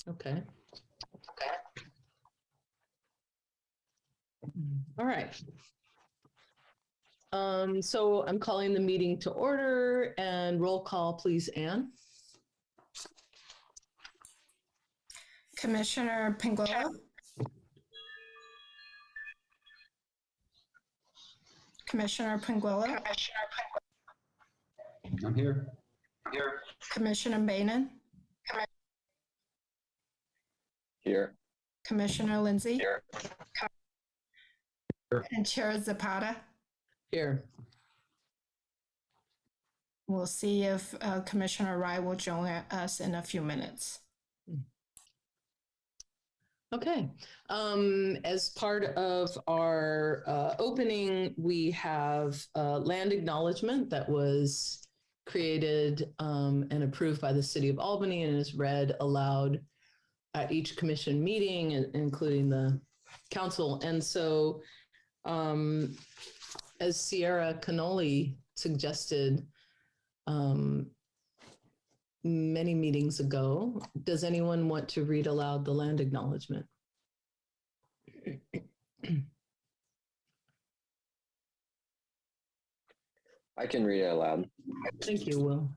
Okay. All right. So I'm calling the meeting to order, and roll call, please, Anne. Commissioner Penguillo? Commissioner Penguillo? I'm here. Commissioner Bainan? Here. Commissioner Lindsay? Here. And Chair Zapata? Here. We'll see if Commissioner Rai will join us in a few minutes. Okay. As part of our opening, we have Land Acknowledgement that was created and approved by the City of Albany and is read aloud at each commission meeting, including the council. And so, as Sierra Cannoli suggested many meetings ago, does anyone want to read aloud the land acknowledgement? I can read it aloud. Thank you, Will.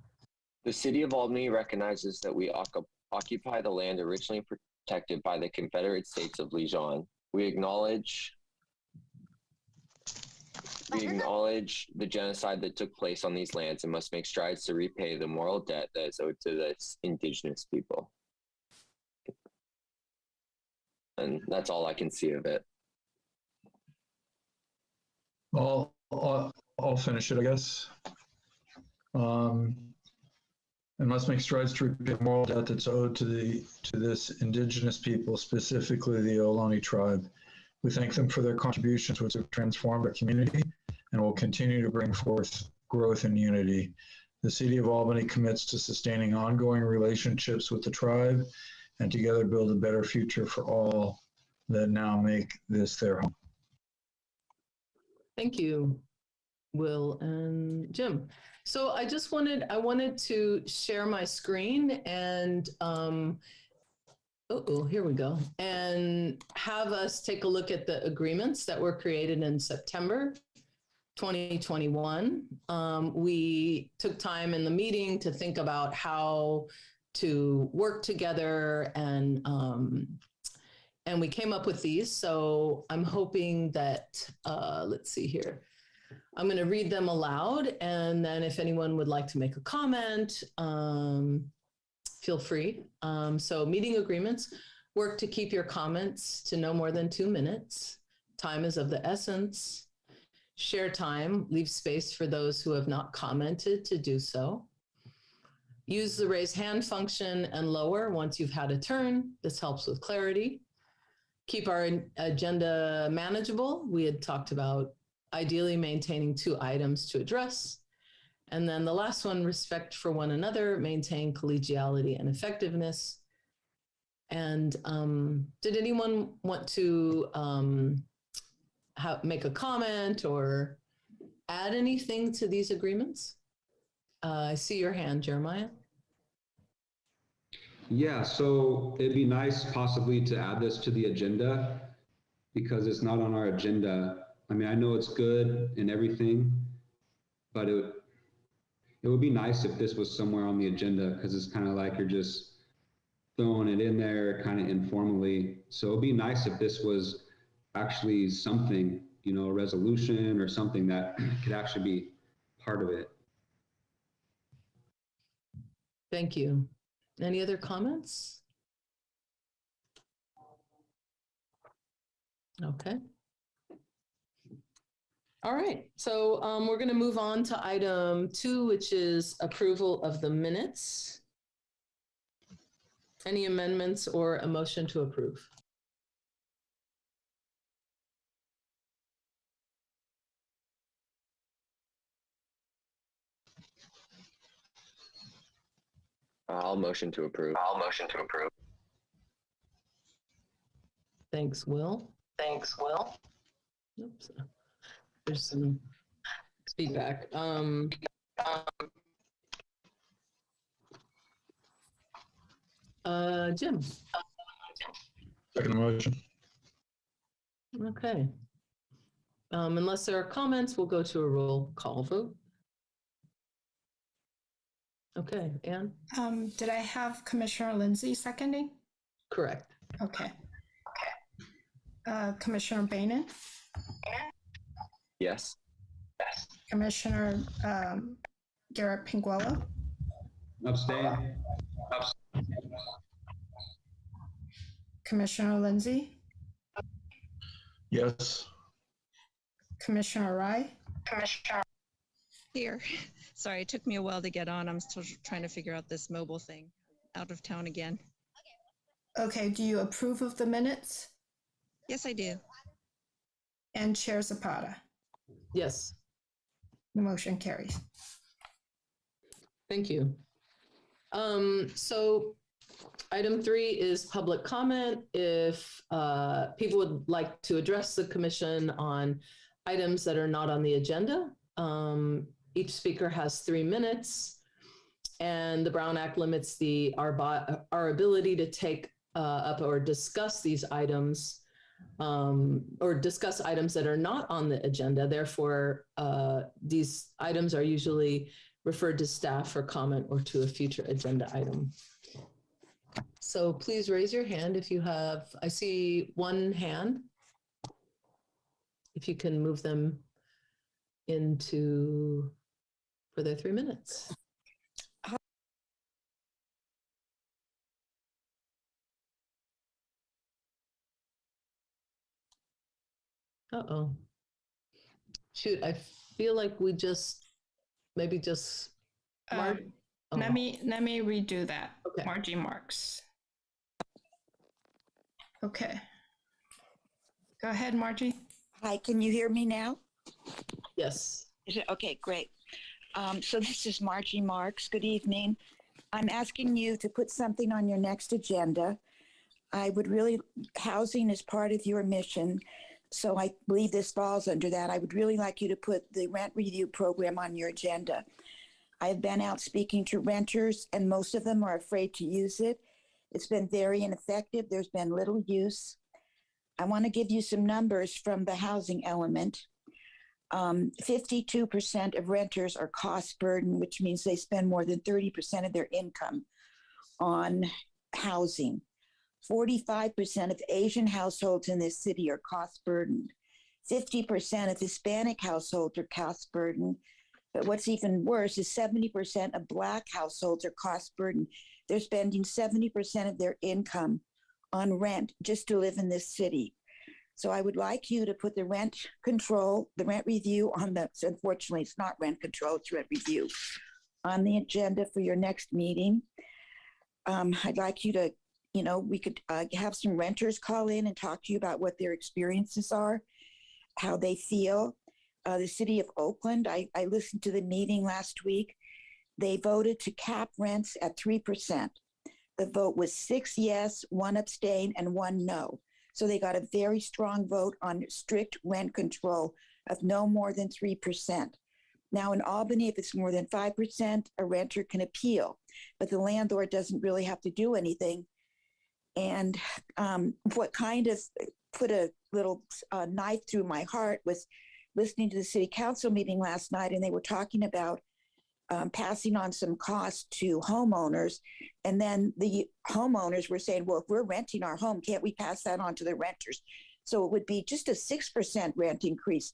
The City of Albany recognizes that we occupy the land originally protected by the Confederate States of Lejeune. We acknowledge the genocide that took place on these lands and must make strides to repay the moral debt that is owed to the indigenous people. And that's all I can see of it. I'll finish it, I guess. And must make strides to repay the moral debt that's owed to this indigenous people, specifically the Ohlone tribe. We thank them for their contributions, which have transformed our community and will continue to bring forth growth and unity. The City of Albany commits to sustaining ongoing relationships with the tribe and together build a better future for all that now make this their home. Thank you, Will and Jim. So I wanted to share my screen and here we go. And have us take a look at the agreements that were created in September 2021. We took time in the meeting to think about how to work together, and we came up with these. So I'm hoping that, let's see here. I'm going to read them aloud, and then if anyone would like to make a comment, feel free. So meeting agreements, work to keep your comments to no more than 2 minutes. Time is of the essence. Share time, leave space for those who have not commented to do so. Use the raise hand function and lower once you've had a turn. This helps with clarity. Keep our agenda manageable. We had talked about ideally maintaining 2 items to address. And then the last one, respect for one another, maintain collegiality and effectiveness. And did anyone want to make a comment or add anything to these agreements? I see your hand, Jeremiah. Yeah, so it'd be nice possibly to add this to the agenda because it's not on our agenda. I mean, I know it's good and everything, but it would be nice if this was somewhere on the agenda because it's kind of like you're just throwing it in there kind of informally. So it'd be nice if this was actually something, you know, a resolution or something that could actually be part of it. Thank you. Any other comments? Okay. All right, so we're going to move on to item 2, which is approval of the minutes. Any amendments or a motion to approve? I'll motion to approve. Thanks, Will. Oops. There's some feedback. Jim. Second motion. Okay. Unless there are comments, we'll go to a roll call vote. Okay, Anne? Did I have Commissioner Lindsay seconding? Correct. Okay. Commissioner Bainan, Yes. Commissioner Garrett Pinguello, Abstain. Commissioner Lindsay, Yes. Commissioner Rai, Here. Sorry, it took me a while to get on. I'm still trying to figure out this mobile thing. Out of town again. Okay, do you approve of the minutes? Yes, I do. And Chair Zapata? Yes, The motion carries. thank you. So item 3 is public comment. If people would like to address the commission on items that are not on the agenda, each speaker has 3 minutes. And the Brown Act limits our ability to take up or discuss these items or discuss items that are not on the agenda. Therefore, these items are usually referred to staff for comment or to a future agenda item. So please raise your hand if you have, I see one hand. If you can move them into for their 3 minutes. Uh-oh. Shoot, I feel like we maybe just. Let me redo that. Okay. Margie Marks. Okay. Go ahead, Margie. Hi, can you hear me now? Yes. Okay, great. So this is Margie Marks. Good evening. I'm asking you to put something on your next agenda. Housing is part of your mission, so I believe this falls under that. I would really like you to put the rent review program on your agenda. I've been out speaking to renters, and most of them are afraid to use it. It's been very ineffective. There's been little use. I want to give you some numbers from the housing element. 52% of renters are cost burdened, which means they spend more than 30% of their income on housing. 45% of Asian households in this city are cost burdened. 50% of Hispanic households are cost burdened. But what's even worse is 70% of Black households are cost burdened. They're spending 70% of their income on rent just to live in this city. So I would like you to put the rent review on unfortunately, it's not rent control, it's rent review, on the agenda for your next meeting. I'd like you to, we could have some renters call in and talk to you about what their experiences are, how they feel. The city of Oakland, I listened to the meeting last week. They voted to cap rents at 3%. The vote was 6 yes, 1 abstain, and 1 no. So they got a very strong vote on strict rent control of no more than 3%. Now in Albany, if it's more than 5%, a renter can appeal, but the landlord doesn't really have to do anything. And what kind of put a little knife through my heart was listening to the city council meeting last night, and they were talking about passing on some costs to homeowners. And then the homeowners were saying, well, if we're renting our home, can't we pass that on to the renters? So it would be just a 6% rent increase.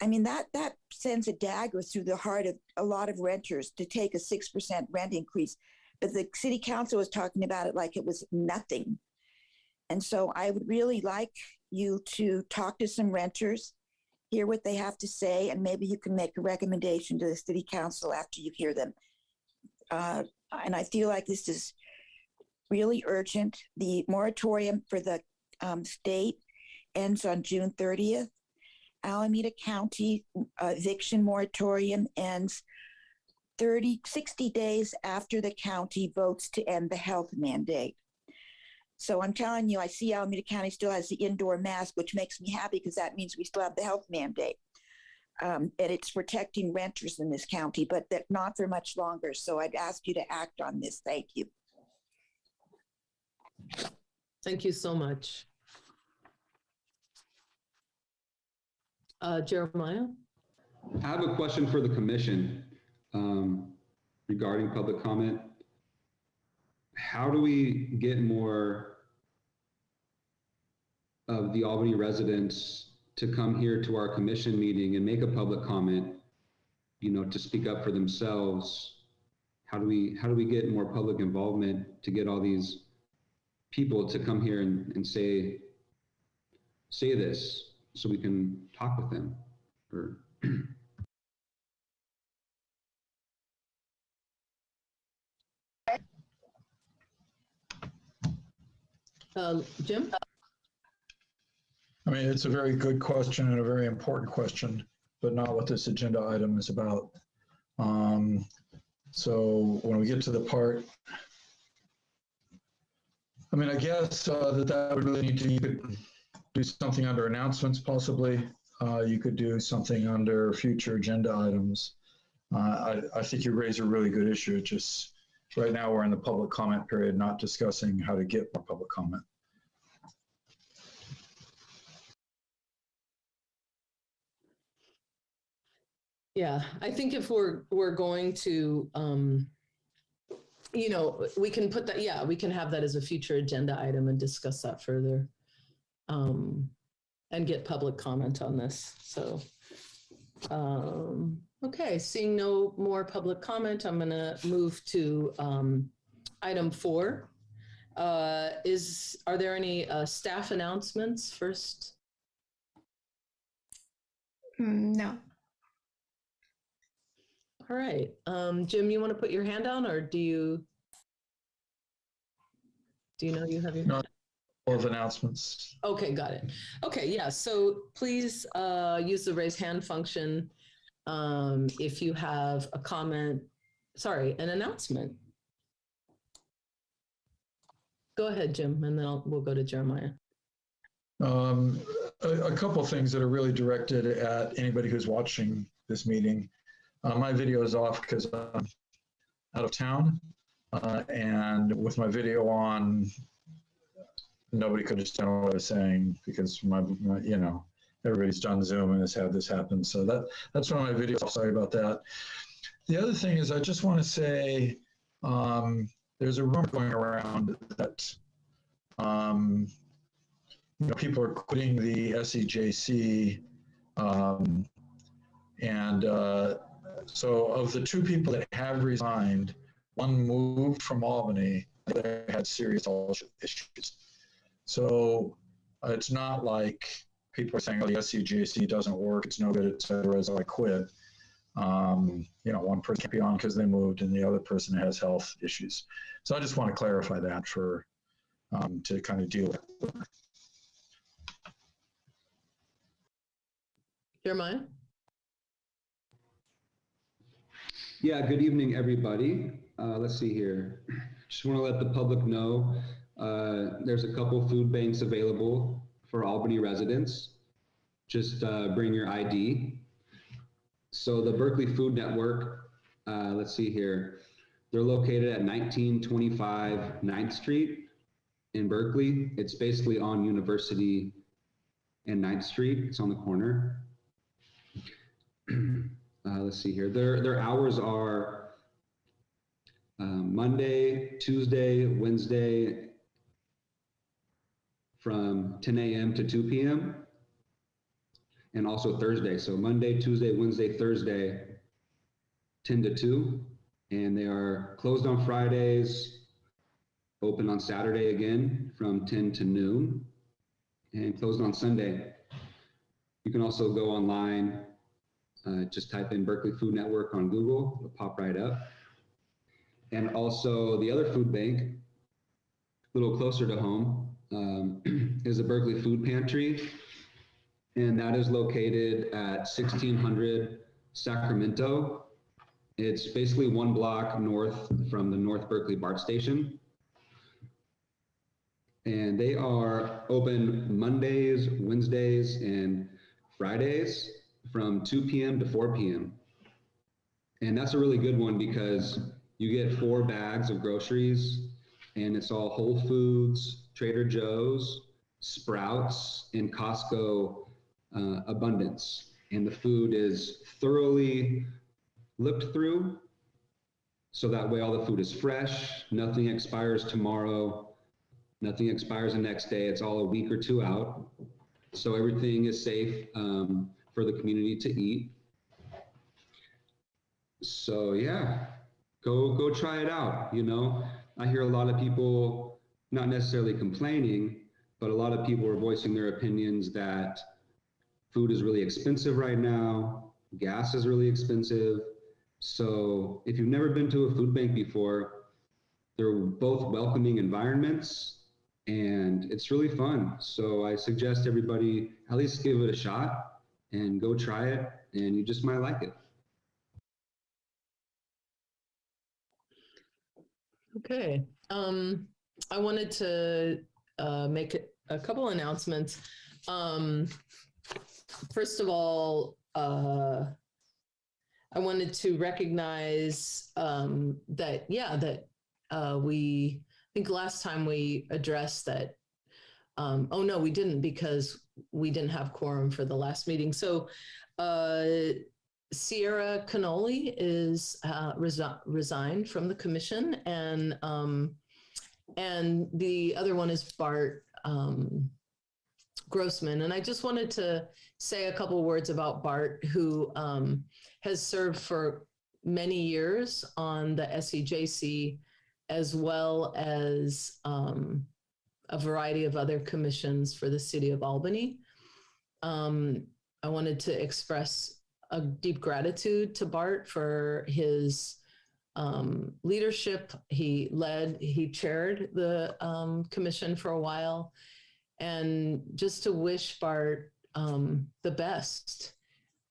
I mean, that sends a dagger through the heart of a lot of renters to take a 6% rent increase. But the city council was talking about it like it was nothing. And so I would really like you to talk to some renters, hear what they have to say, and maybe you can make a recommendation to the city council after you hear them. And I feel like this is really urgent. The moratorium for the state ends on June 30th. Alameda County eviction moratorium ends 60 days after the county votes to end the health mandate. So I'm telling you, I see Alameda County still has the indoor mask, which makes me happy because that means we still have the health mandate. And it's protecting renters in this county, but not for much longer. So I'd ask you to act on this. Thank you. Thank you so much. Jeremiah? I have a question for the commission regarding public comment. How do we get more of the Albany residents to come here to our commission meeting and make a public comment, you know, to speak up for themselves? How do we get more public involvement to get all these people to come here and say this so we can talk with them? Or Jim? I mean, it's a very good question and a very important question, but not what this agenda item is about. So when we get to the part, I mean, I guess that would really need to, you could do something under announcements possibly. You could do something under future agenda items. I think you raise a really good issue. It just, right now we're in the public comment period, not discussing how to get more public comment. Yeah, I think if we're going to, you know, we can put that, yeah, we can have that as a future agenda item and discuss that further and get public comment on this. So, okay, seeing no more public comment, I'm gonna move to item 4. Are there any staff announcements first? No. All right, Jim, you want to put your hand down, or do you know you have your hand? All of announcements. Okay, got it. Okay, yeah, so please use the raise hand function if you have a comment, sorry, an announcement. Go ahead, Jim, and then we'll go to Jeremiah. A couple things that are really directed at anybody who's watching this meeting. My video is off because I'm out of town, and with my video on, nobody could understand what I was saying because my you know, everybody's done Zoom and has had this happen. So that's one of my videos. Sorry about that. The other thing is, I just want to say there's a rumor going around that you know, people are quitting the SEJC, and so of the 2 people that have resigned, one moved from Albany, the other had serious issues. So it's not like people are saying, oh, the SEJC doesn't work, it's no good, et cetera, so I quit. You know, one person can't be on because they moved and the other person has health issues. So I just want to clarify that for, to kind of deal with. Jeremiah? yeah, good evening, everybody. Let's see here. Just want to let the public know there's a couple food banks available for Albany residents. Just bring your ID. So the Berkeley Food Network, let's see here. They're located at 1925 9th Street in Berkeley. It's basically on University and 9th Street. It's on the corner. Let's see here. Their hours are Monday, Tuesday, Wednesday from 10 a.m. to 2 p.m. and also Thursday. So Monday, Tuesday, Wednesday, Thursday, 10 to 2. And they are closed on Fridays, open on Saturday again from 10 to noon, and closed on Sunday. You can also go online, just type in Berkeley Food Network on Google, it'll pop right up. And also the other food bank, a little closer to home, is the Berkeley Food Pantry. And that is located at 1600 Sacramento. It's basically 1 block north from the North Berkeley BART station. And they are open Mondays, Wednesdays, and Fridays from 2 p.m. to 4 p.m. And that's a really good one because you get 4 bags of groceries and it's all whole foods, Trader Joe's, Sprouts, and Costco abundance. And the food is thoroughly looked through, so that way all the food is fresh, nothing expires tomorrow, nothing expires the next day, it's all a week or two out. So everything is safe for the community to eat. So yeah, go try it out. You know, I hear a lot of people not necessarily complaining, but a lot of people are voicing their opinions that food is really expensive right now, gas is really expensive. So if you've never been to a food bank before, they're both welcoming environments and it's really fun. So I suggest everybody at least give it a shot and go try it, and you just might like it. Okay. I wanted to make a couple announcements. First of all, I wanted to recognize that I think last time we addressed that, oh no, we didn't, because we didn't have quorum for the last meeting. So Sierra Cannoli is resigned from the commission, and the other one is Bart Grossman. And I just wanted to say a couple words about Bart, who has served for many years on the SEJC, as well as a variety of other commissions for the city of Albany. I wanted to express a deep gratitude to Bart for his leadership. He chaired the commission for a while, and just to wish Bart the best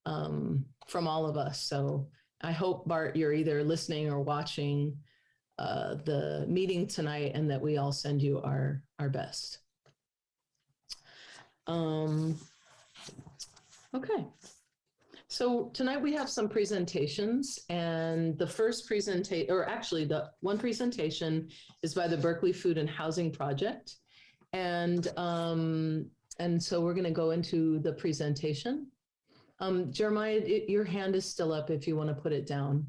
from all of us. So I hope, Bart, you're either listening or watching the meeting tonight, and that we all send you our best. Okay. So tonight we have some presentations, and the first presentation, or actually the one presentation, is by the Berkeley Food and Housing Project. And so we're going to go into the presentation. Jeremiah, your hand is still up if you want to put it down.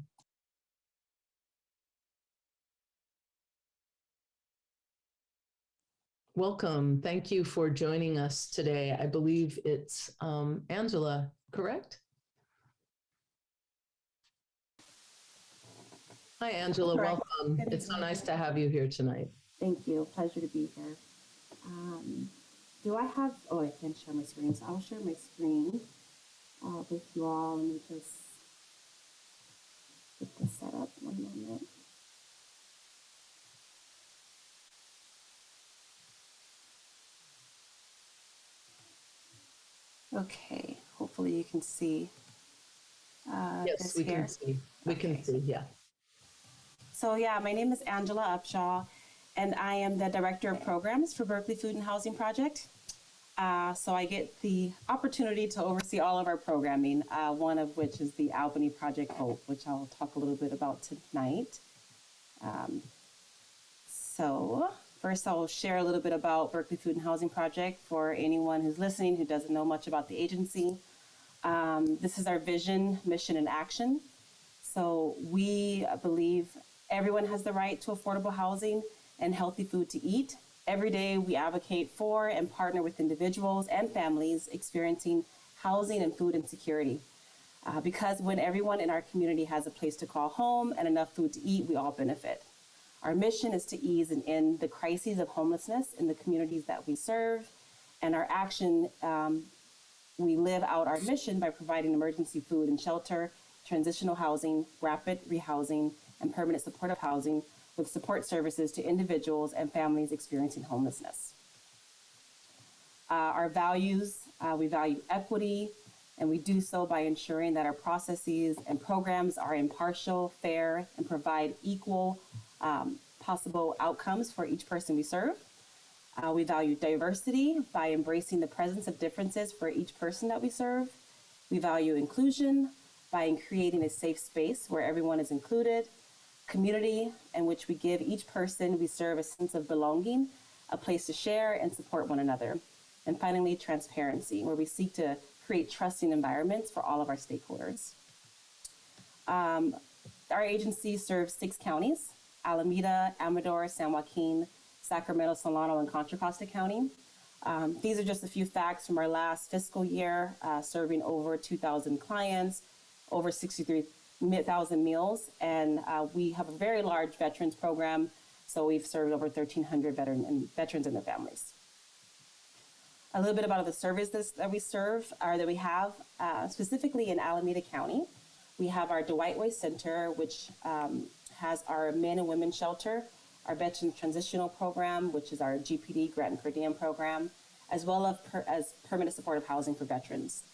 Welcome. Thank you for joining us today. I believe it's Angela, correct? Hi, Angela. Correct. Welcome. It's so nice to have you here tonight. Thank you. Pleasure to be here. Do I have, oh, I can share my screen. So I'll share my screen with you all. Let me just get this set up. 1 moment. Okay, hopefully you can see Yes, we can see. We can see, yeah. So yeah, my name is Angela Upshaw, and I am the Director of Programs for Berkeley Food and Housing Project. So I get the opportunity to oversee all of our programming, one of which is the Albany Project Hope, which I'll talk a little bit about tonight. So first I'll share a little bit about Berkeley Food and Housing Project for anyone who's listening who doesn't know much about the agency. This is our vision, mission, and action. So we believe everyone has the right to affordable housing and healthy food to eat. Every day we advocate for and partner with individuals and families experiencing housing and food insecurity. Because when everyone in our community has a place to call home and enough food to eat, we all benefit. Our mission is to ease and end the crises of homelessness in the communities that we serve. And our action, we live out our mission by providing emergency food and shelter, transitional housing, rapid rehousing, and permanent supportive housing with support services to individuals and families experiencing homelessness. Our values, we value equity, and we do so by ensuring that our processes and programs are impartial, fair, and provide equal possible outcomes for each person we serve. We value diversity by embracing the presence of differences for each person that we serve. We value inclusion by creating a safe space where everyone is included. Community, in which we give each person we serve a sense of belonging a place to share and support one another. And finally, transparency, where we seek to create trusting environments for all of our stakeholders. Our agency serves 6 counties: Alameda, Amador, San Joaquin, Sacramento, Solano, and Contra Costa County. These are just a few facts from our last fiscal year, serving over 2,000 clients, over 63,000 meals, and we have a very large veterans program, so we've served over 1,300 veterans and their families. A little bit about the services that we serve, or that we have, specifically in Alameda County. We have our Dwight Way Center, which has our men and women shelter, our Veterans Transitional Program, which is our GPD, Grant and Per Diem program, as well as permanent supportive housing for veterans.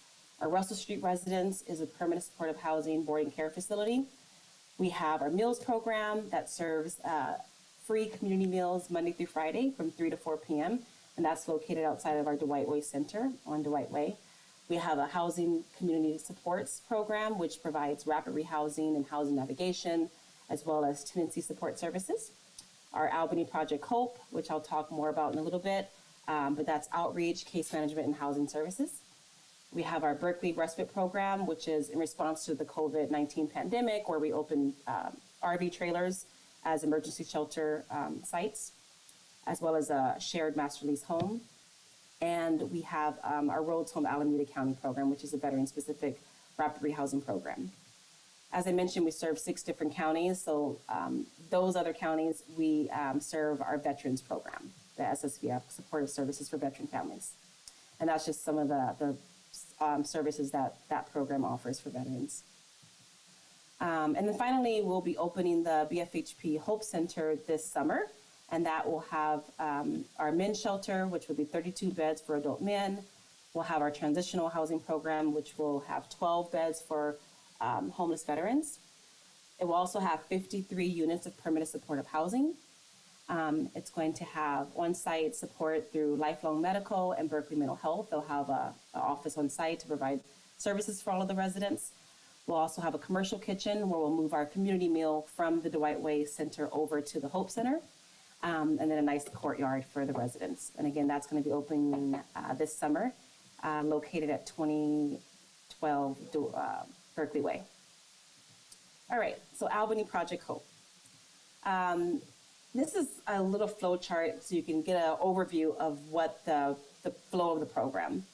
Our Russell Street Residence is a permanent supportive housing boarding care facility. We have our meals program that serves free community meals Monday through Friday from 3 to 4 p.m., and that's located outside of our Dwight Way Center on Dwight Way. We have a housing community supports program, which provides rapid rehousing and housing navigation, as well as tenancy support services. Our Albany Project Hope, which I'll talk more about in a little bit, but that's outreach, case management, and housing services. We have our Berkeley Respite program, which is in response to the COVID-19 pandemic, where we opened RV trailers as emergency shelter sites, as well as a shared master lease home. And we have our Roads Home Alameda County program, which is a veteran-specific rapid rehousing program. As I mentioned, we serve 6 different counties. So those other counties, we serve our veterans program, the SSVF, Supportive Services for Veteran Families. And that's just some of the services that that program offers for veterans. And then finally, we'll be opening the BFHP Hope Center this summer. And that will have our men's shelter, which will be 32 beds for adult men. We'll have our transitional housing program, which will have 12 beds for homeless veterans. It will also have 53 units of permanent supportive housing. It's going to have on-site support through Lifelong Medical and Berkeley Mental Health. They'll have an office on site to provide services for all of the residents. We'll also have a commercial kitchen where we'll move our community meal from the Dwight Way Center over to the Hope Center. And then a nice courtyard for the residents. And again, that's going to be opening this summer, located at 2012 Berkeley Way. All right, so Albany Project Hope. This is a little flow chart so you can get an overview of what the flow of the program.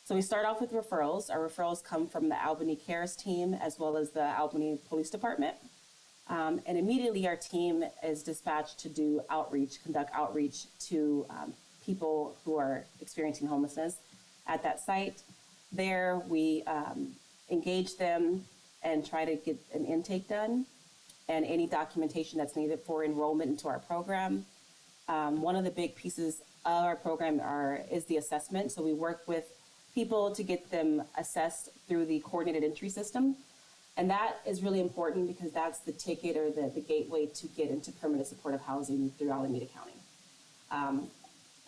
So we start off with referrals. Our referrals come from the Albany Cares team as well as the Albany Police Department. And immediately our team is dispatched to do outreach, conduct outreach to people who are experiencing homelessness at that site. There we engage them and try to get an intake done and any documentation that's needed for enrollment into our program. One of the big pieces of our program is the assessment. So we work with people to get them assessed through the coordinated entry system. And that is really important because that's the ticket or the gateway to get into permanent supportive housing through Alameda County.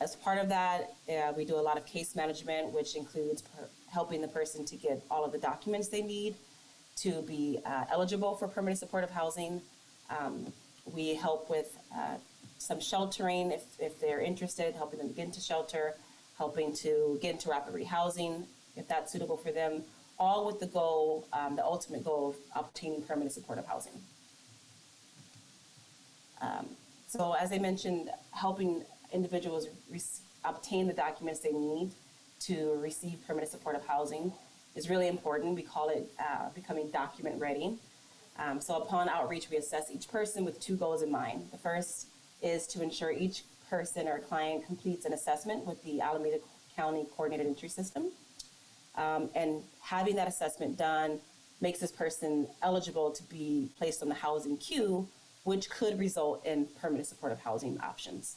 As part of that, we do a lot of case management, which includes helping the person to get all of the documents they need to be eligible for permanent supportive housing. We help with some sheltering if they're interested, helping them get into shelter, helping to get into rapid rehousing if that's suitable for them, all with the goal, the ultimate goal of obtaining permanent supportive housing. So as I mentioned, helping individuals obtain the documents they need to receive permanent supportive housing is really important. We call it becoming document ready. So upon outreach, we assess each person with 2 goals in mind. The first is to ensure each person or client completes an assessment with the Alameda County Coordinated Entry System. And having that assessment done makes this person eligible to be placed on the housing queue, which could result in permanent supportive housing options.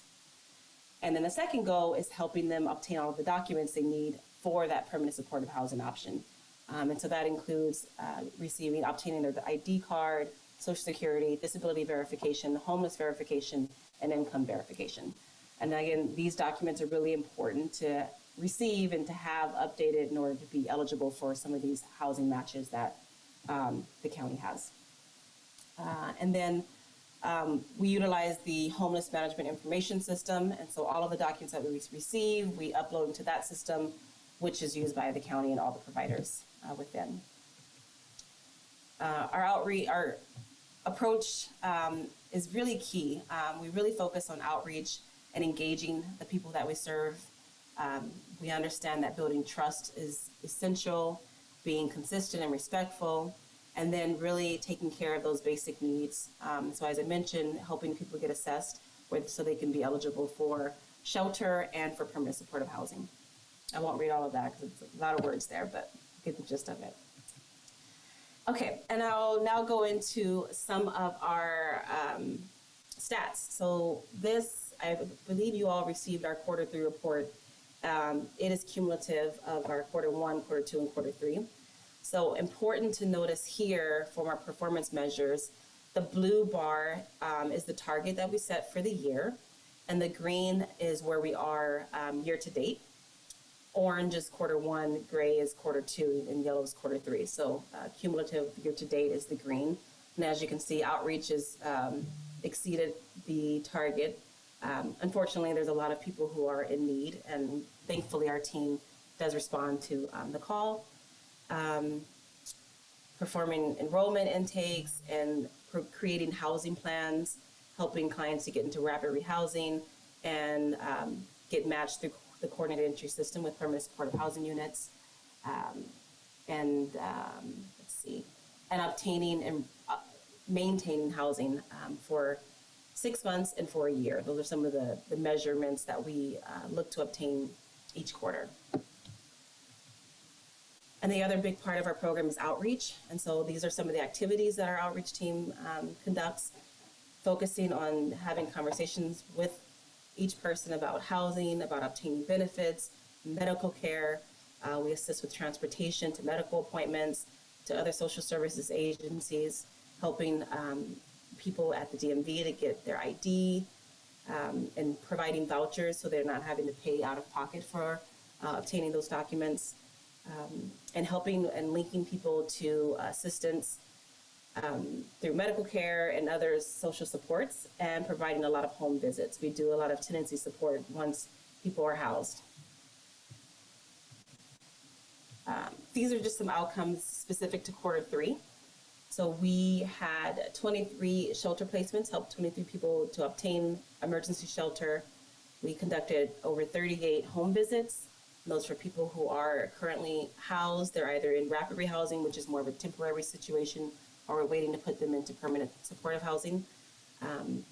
And then the second goal is helping them obtain all of the documents they need for that permanent supportive housing option. And so that includes obtaining their ID card, Social Security, disability verification, homeless verification, and income verification. And again, these documents are really important to receive and to have updated in order to be eligible for some of these housing matches that the county has. And then We utilize the homeless management information system. And so all of the documents that we receive, we upload into that system, which is used by the county and all the providers within. Our approach is really key. We really focus on outreach and engaging the people that we serve. We understand that building trust is essential, being consistent and respectful, and then really taking care of those basic needs. So as I mentioned, helping people get assessed so they can be eligible for shelter and for permanent supportive housing. I won't read all of that because it's a lot of words there, but get the gist of it. Okay, and I'll now go into some of our stats. So this, I believe you all received our Q3 report. It is cumulative of our Q1, Q2, and Q3. So important to notice here from our performance measures, the blue bar is the target that we set for the year, and the green is where we are year to date. Orange is Q1, gray is Q2, and yellow is Q3. So cumulative year to date is the green. And as you can see, outreach has exceeded the target. Unfortunately, there's a lot of people who are in need, and thankfully our team does respond to the call. Performing enrollment intakes and creating housing plans, helping clients to get into rapid rehousing and get matched through the coordinated entry system with permanent supportive housing units, and obtaining and maintaining housing for 6 months and for a year. Those are some of the measurements that we look to obtain each quarter. And the other big part of our program is outreach. And so these are some of the activities that our outreach team conducts, focusing on having conversations with each person about housing, about obtaining benefits, medical care. We assist with transportation to medical appointments, to other social services agencies, helping people at the DMV to get their ID, and providing vouchers so they're not having to pay out of pocket for obtaining those documents, and helping and linking people to assistance through medical care and other social supports, and providing a lot of home visits. We do a lot of tenancy support once people are housed. These are just some outcomes specific to Q3. So we had 23 shelter placements, helped 23 people to obtain emergency shelter. We conducted over 38 home visits. Those for people who are currently housed. They're either in rapid rehousing, which is more of a temporary situation, or we're waiting to put them into permanent supportive housing,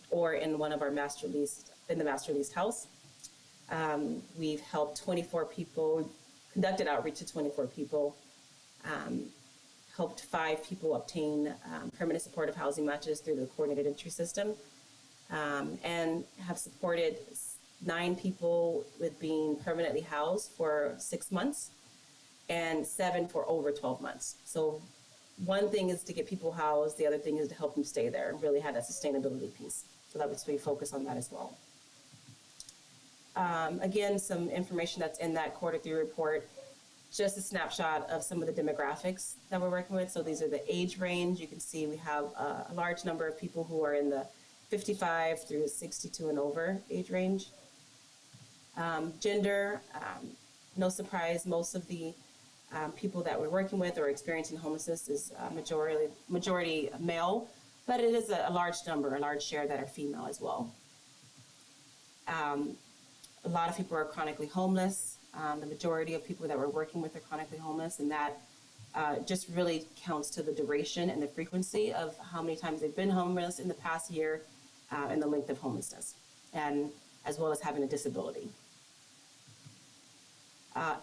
or in one of our master leased house. We've helped 24 people, conducted outreach to 24 people, helped 5 people obtain permanent supportive housing matches through the coordinated entry system, and have supported 9 people with being permanently housed for 6 months and 7 for over 12 months. So one thing is to get people housed, the other thing is to help them stay there and really have that sustainability piece. So that was we focus on that as well. Again, some information that's in that Q3 report, just a snapshot of some of the demographics that we're working with. So these are the age range. You can see we have a large number of people who are in the 55 through 62 and over age range. Gender, no surprise, most of the people that we're working with or experiencing homelessness is majority male, but it is a large number, a large share that are female as well. A lot of people are chronically homeless. The majority of people that we're working with are chronically homeless, and that just really counts to the duration and the frequency of how many times they've been homeless in the past year, and the length of homelessness, and as well as having a disability.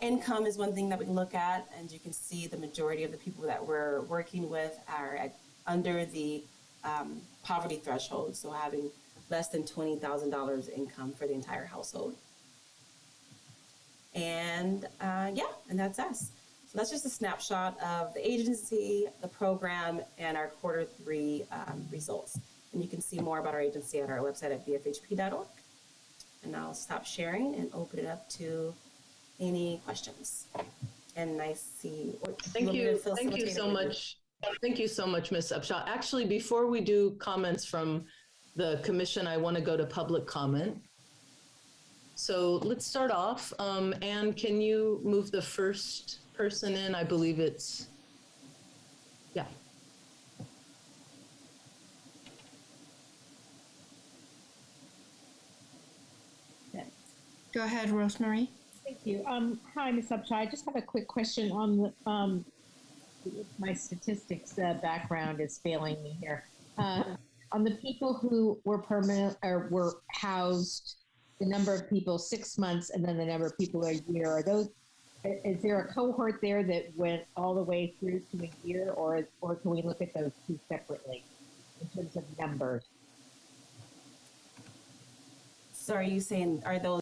Income is one thing that we look at, and you can see the majority of the people that we're working with are under the poverty threshold, so having less than $20,000 income for the entire household. And and that's us. So that's just a snapshot of the agency, the program, and our Q3 results. And you can see more about our agency at our website at bfhp.org. And I'll stop sharing and open it up to any questions. And I see. Thank you so much. Thank you so much, Ms. Upshaw. Actually, before we do comments from the commission, I want to go to public comment. So let's start off. Anne, can you move the first person in? I believe it's, yeah. Go ahead, Rosemary. Thank you. Hi, Ms. Upshaw. I just have a quick question on the, my statistics background is failing me here. On the people who were permanent or were housed, the number of people 6 months and then the number of people a year, are those, is there a cohort there that went all the way through to a year, or can we look at those two separately in terms of numbers? So are you saying, are those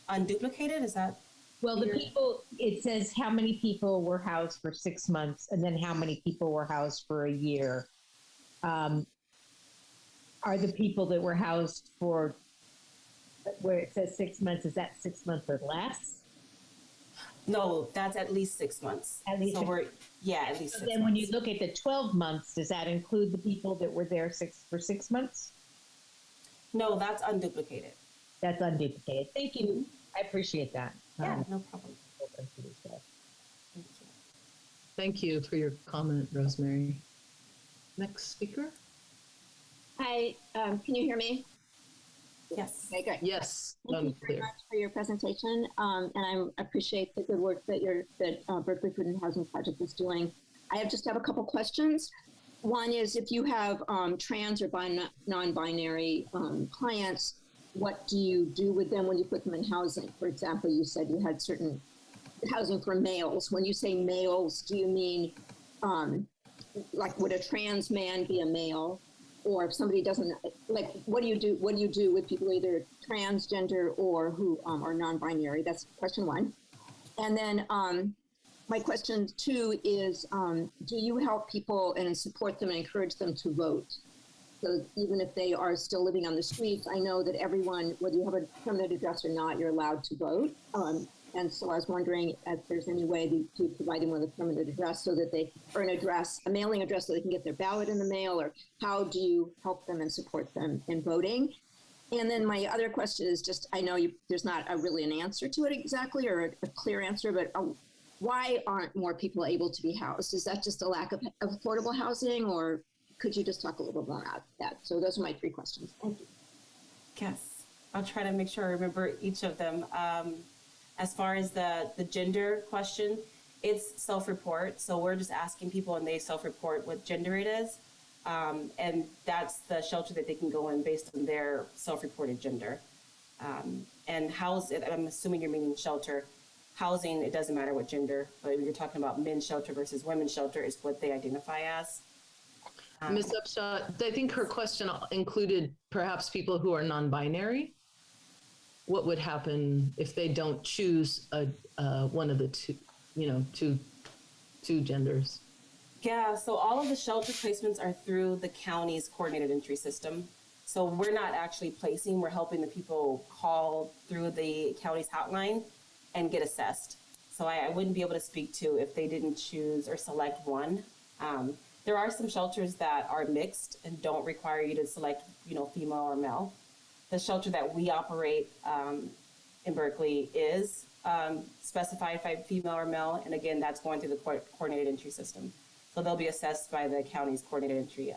unduplicated? Is that? Well, the people, it says how many people were housed for 6 months and then how many people were housed for a year. Are the people that were housed for, where it says 6 months, is that 6 months or less? No, that's at least 6 months. At least so we're, yeah, at least 6 months. Then when you look at the 12 months, does that include the people that were there for 6 months? No, that's unduplicated. That's unduplicated. Thank you. I appreciate that. Yeah, no problem. Thank you for your comment, Rosemary. Next speaker? Hi, can you hear me? Yes. Okay, great. Yes, Thank you very much for your presentation, and I appreciate the good work that Berkeley Food and Housing Project is doing. I just have a couple questions. One is, if you have trans or non-binary clients, what do you do with them when you put them in housing? For example, you said you had certain housing for males. When you say males, do you mean like, would a trans man be a male? Or if somebody doesn't, like, what do you do? What do you do with people either transgender or who are non-binary? That's question one. And then my question two is, do you help people and support them and encourage them to vote? So even if they are still living on the streets, I know that everyone, whether you have a permanent address or not, you're allowed to vote. And so I was wondering if there's any way to provide them with a permanent address so that they, or an address, a mailing address, so they can get their ballot in the mail, or how do you help them and support them in voting? And then my other question is just, I know there's not really an answer to it exactly, or a clear answer, but why aren't more people able to be housed? Is that just a lack of affordable housing, or could you just talk a little more about that? So those are my three questions. Thank you. Yes, I'll try to make sure I remember each of them. As far as the gender question, it's self-report. So we're just asking people and they self-report what gender it is. And that's the shelter that they can go in based on their self-reported gender. And I'm assuming you're meaning shelter. Housing, it doesn't matter what gender, but when you're talking about men's shelter versus women's shelter is what they identify as. Ms. Upshaw, I think her question included perhaps people who are non-binary. What would happen if they don't choose one of the two genders? Yeah, so all of the shelter placements are through the county's coordinated entry system. So we're not actually placing, we're helping the people call through the county's hotline and get assessed. So I wouldn't be able to speak to if they didn't choose or select one. There are some shelters that are mixed and don't require you to select, female or male. The shelter that we operate in Berkeley is specified by female or male. And again, that's going through the coordinated entry system. So they'll be assessed by the county's coordinated entry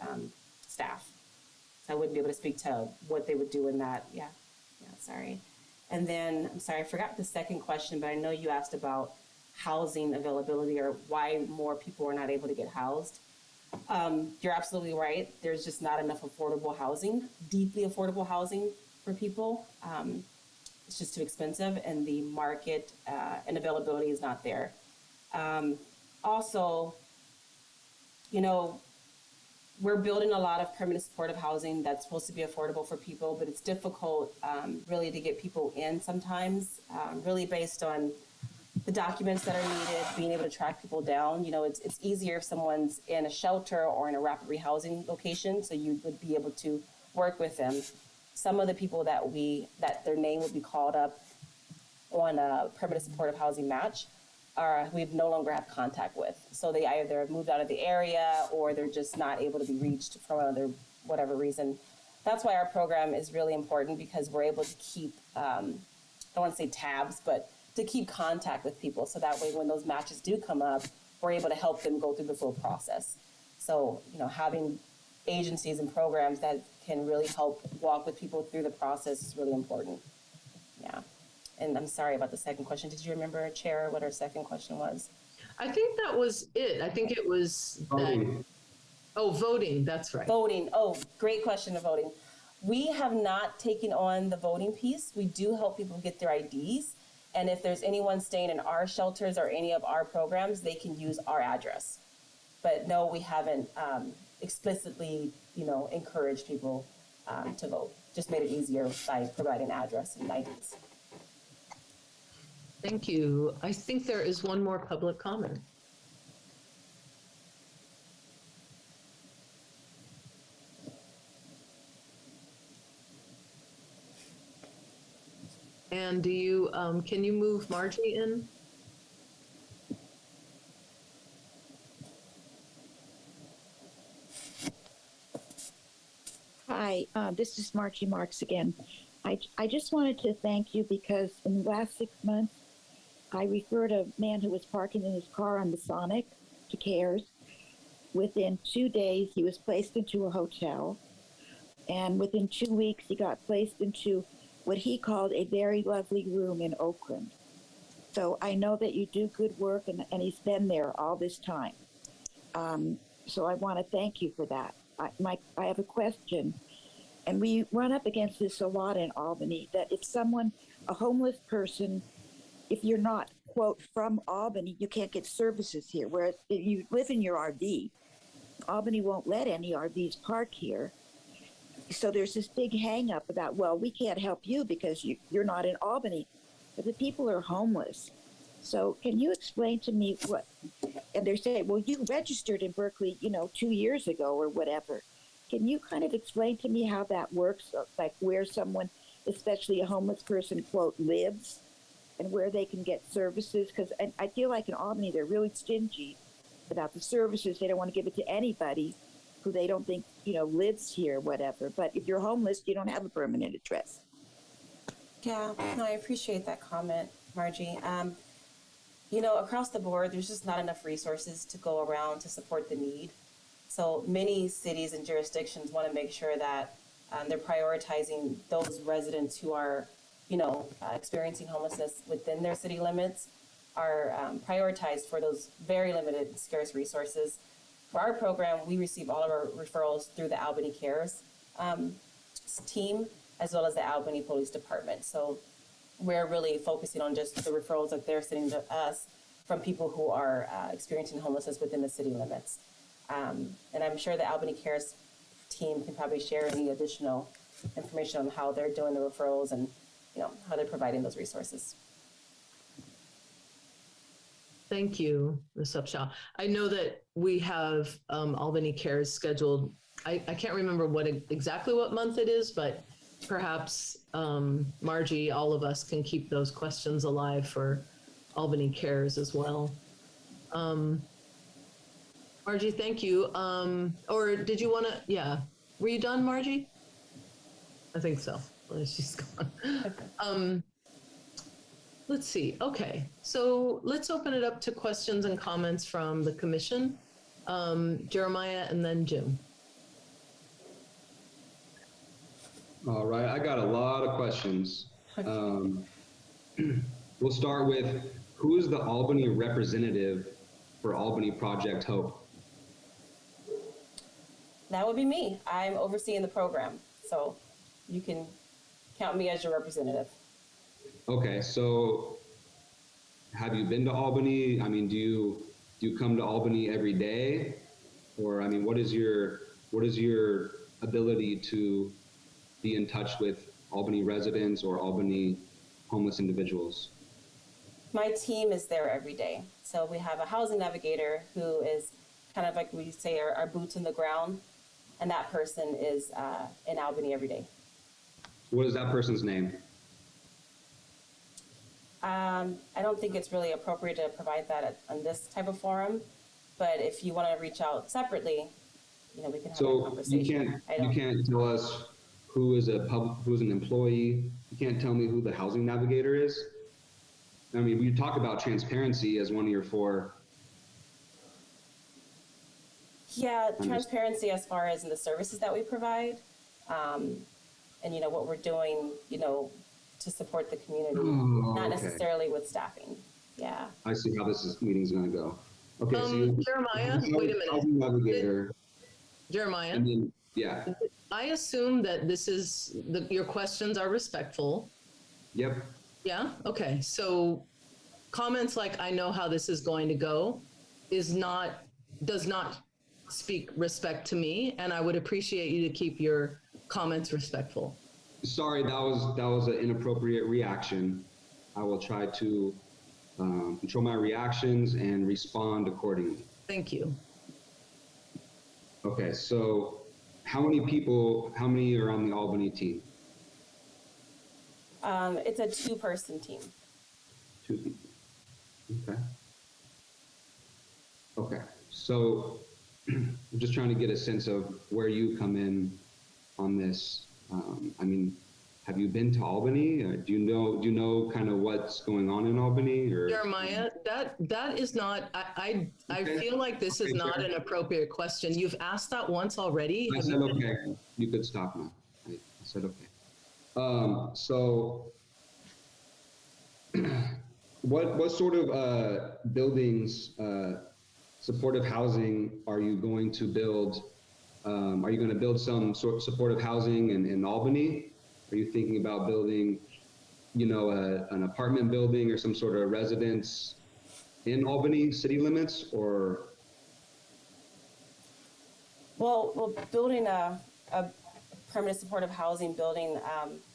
staff. So I wouldn't be able to speak to what they would do in that. Yeah, sorry. And then, I'm sorry, I forgot the second question, but I know you asked about housing availability or why more people are not able to get housed. You're absolutely right. There's just not enough affordable housing, deeply affordable housing for people. It's just too expensive, and the market and availability is not there. Also, we're building a lot of permanent supportive housing that's supposed to be affordable for people, but it's difficult really to get people in sometimes, really based on the documents that are needed, being able to track people down. It's easier if someone's in a shelter or in a rapid rehousing location, so you would be able to work with them. Some of the people that their name would be called up on a permanent supportive housing match we no longer have contact with. So they either moved out of the area or they're just not able to be reached for whatever reason. that's why our program is really important, because we're able to keep, I don't want to say tabs, but to keep contact with people. So that way, when those matches do come up, we're able to help them go through the full process. So, having agencies and programs that can really help walk with people through the process is really important. Yeah. And I'm sorry about the second question. Did you remember, Chair, what our second question was? I think that was it. I think it was Voting. Voting. That's right. Voting. Oh, great question of voting. We have not taken on the voting piece. We do help people get their IDs. And if there's anyone staying in our shelters or any of our programs, they can use our address. But no, we haven't explicitly, encouraged people to vote. Just made it easier by providing address and IDs. Thank you. I think there is one more public comment. And do you, can you move Margie in? Hi, this is Margie Marks again. I just wanted to thank you because in the last 6 months, I referred a man who was parking in his car on the Sonic to CARES. Within 2 days, he was placed into a hotel. And within 2 weeks, he got placed into what he called a very lovely room in Oakland. So I know that you do good work, and he's been there all this time. So I want to thank you for that. I have a question, and we run up against this a lot in Albany, that if a homeless person, if you're not, quote, from Albany, you can't get services here. Whereas if you live in your RV, Albany won't let any RVs park here. So there's this big hang up about, well, we can't help you because you're not in Albany. But the people are homeless. So can you explain to me what, and they're saying, well, you registered in Berkeley, 2 years ago or whatever. Can you kind of explain to me how that works, like where someone, especially a homeless person, quote, lives, and where they can get services? Because I feel like in Albany, they're really stingy about the services. They don't want to give it to anybody who they don't think, lives here, whatever. But if you're homeless, you don't have a permanent address. Yeah, no, I appreciate that comment, Margie. Across the board, there's just not enough resources to go around to support the need. So many cities and jurisdictions want to make sure that they're prioritizing those residents who are, experiencing homelessness within their city limits, are prioritized for those very limited and scarce resources. For our program, we receive all of our referrals through the Albany CARES team, as well as the Albany Police Department. So we're really focusing on just the referrals that they're sending to us from people who are experiencing homelessness within the city limits. And I'm sure the Albany CARES team can probably share any additional information on how they're doing the referrals and how they're providing those resources. Thank you, Ms. Upshaw. I know that we have Albany CARES scheduled. I can't remember exactly what month it is, but perhaps Margie, all of us can keep those questions alive for Albany CARES as well. Margie, thank you. Or did you want to, yeah. Were you done, Margie? I think so. Well, she's gone. Let's see. Okay, so let's open it up to questions and comments from the commission. Jeremiah and then Jim. All right, I got a lot of questions. We'll start with, who is the Albany representative for Albany Project Hope? That would be me. I'm overseeing the program, so you can count me as your representative. Okay, so have you been to Albany? I mean, do you come to Albany every day? Or, I mean, what is your ability to be in touch with Albany residents or Albany homeless individuals? My team is there every day. So we have a housing navigator who is kind of like we say our boots on the ground, and that person is in Albany every day. What is that person's name? I don't think it's really appropriate to provide that on this type of forum, but if you want to reach out separately, we can have a conversation. So you can't tell us who's an employee. You can't tell me who the housing navigator is. I mean, we talk about transparency as one of your 4. Yeah, transparency as far as in the services that we provide, and what we're doing, to support the community, not necessarily with staffing. Yeah. I see how meeting's going to go. Okay, so Jeremiah, wait a minute. Housing navigator. Jeremiah. And then, yeah. I assume that this is your questions are respectful. Yep. Yeah. Okay. So comments like "I know how this is going to go" does not speak respect to me, and I would appreciate you to keep your comments respectful. Sorry, that was an inappropriate reaction. I will try to control my reactions and respond accordingly. Thank you. Okay, so how many are on the Albany team? It's a 2-person team. 2 people. Okay. Okay, so I'm just trying to get a sense of where you come in on this. I mean, have you been to Albany? Do you know kind of what's going on in Albany? Or Jeremiah, that is not. I feel like this is not an appropriate question. You've asked that once already. I said okay. You could stop now. I said okay. So, what sort of buildings, supportive housing, are you going to build? Are you going to build some sort of supportive housing in Albany? Are you thinking about building, an apartment building or some sort of residence in Albany city limits, or? Well, building a permanent supportive housing building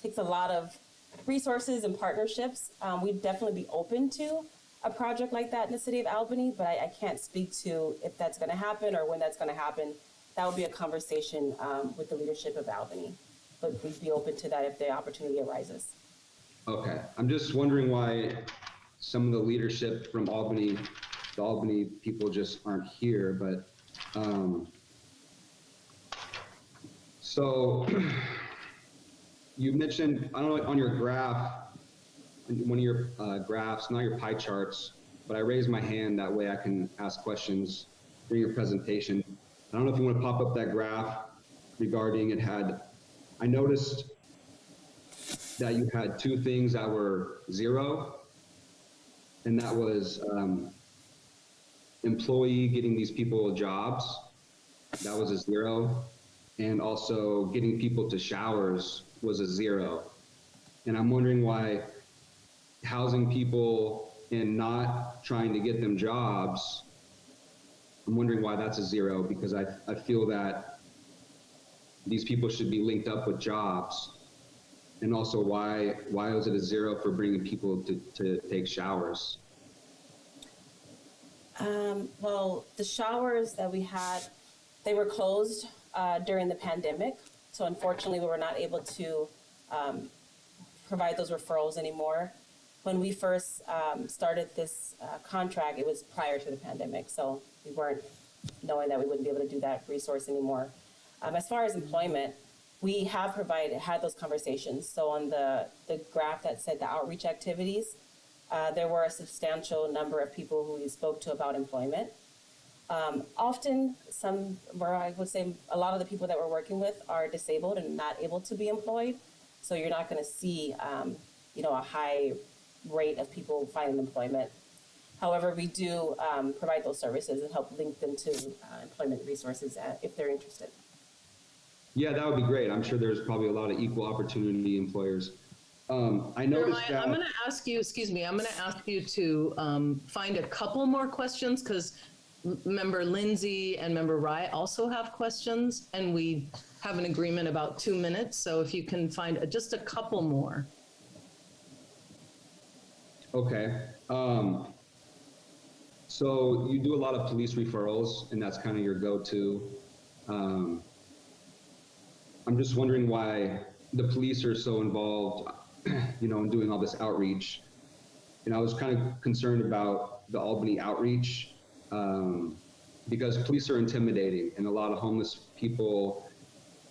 takes a lot of resources and partnerships. We'd definitely be open to a project like that in the city of Albany, but I can't speak to if that's going to happen or when that's going to happen. That would be a conversation with the leadership of Albany, but we'd be open to that if the opportunity arises. Okay, I'm just wondering why some of the leadership from Albany, the Albany people just aren't here, but so you mentioned, I don't know, on your graph, one of your graphs, not your pie charts, but I raised my hand, that way I can ask questions during your presentation. I don't know if you want to pop up that graph regarding I noticed that you had 2 things that were 0, and that was employee getting these people jobs. That was a 0. And also getting people to showers was a 0. And I'm wondering why housing people and not trying to get them jobs, I'm wondering why that's a 0, because I feel that these people should be linked up with jobs. And also why was it a 0 for bringing people to take showers? Well, the showers that we had, they were closed during the pandemic. So unfortunately, we were not able to provide those referrals anymore. When we first started this contract, it was prior to the pandemic. So we weren't knowing that we wouldn't be able to do that resource anymore. As far as employment, we have had those conversations. So on the graph that said the outreach activities, there were a substantial number of people who we spoke to about employment. Often, I would say a lot of the people that we're working with are disabled and not able to be employed. So you're not going to see, a high rate of people finding employment. However, we do provide those services and help link them to employment resources if they're interested. Yeah, that would be great. I'm sure there's probably a lot of equal opportunity employers. I noticed that. I'm going to ask you, to find a couple more questions, because Member Lindsay and Member Rye also have questions, and we have an agreement about 2 minutes. So if you can find just a couple more. Okay. So you do a lot of police referrals, and that's kind of your go-to. I'm just wondering why the police are so involved, in doing all this outreach. And I was kind of concerned about the Albany outreach, because police are intimidating, and a lot of homeless people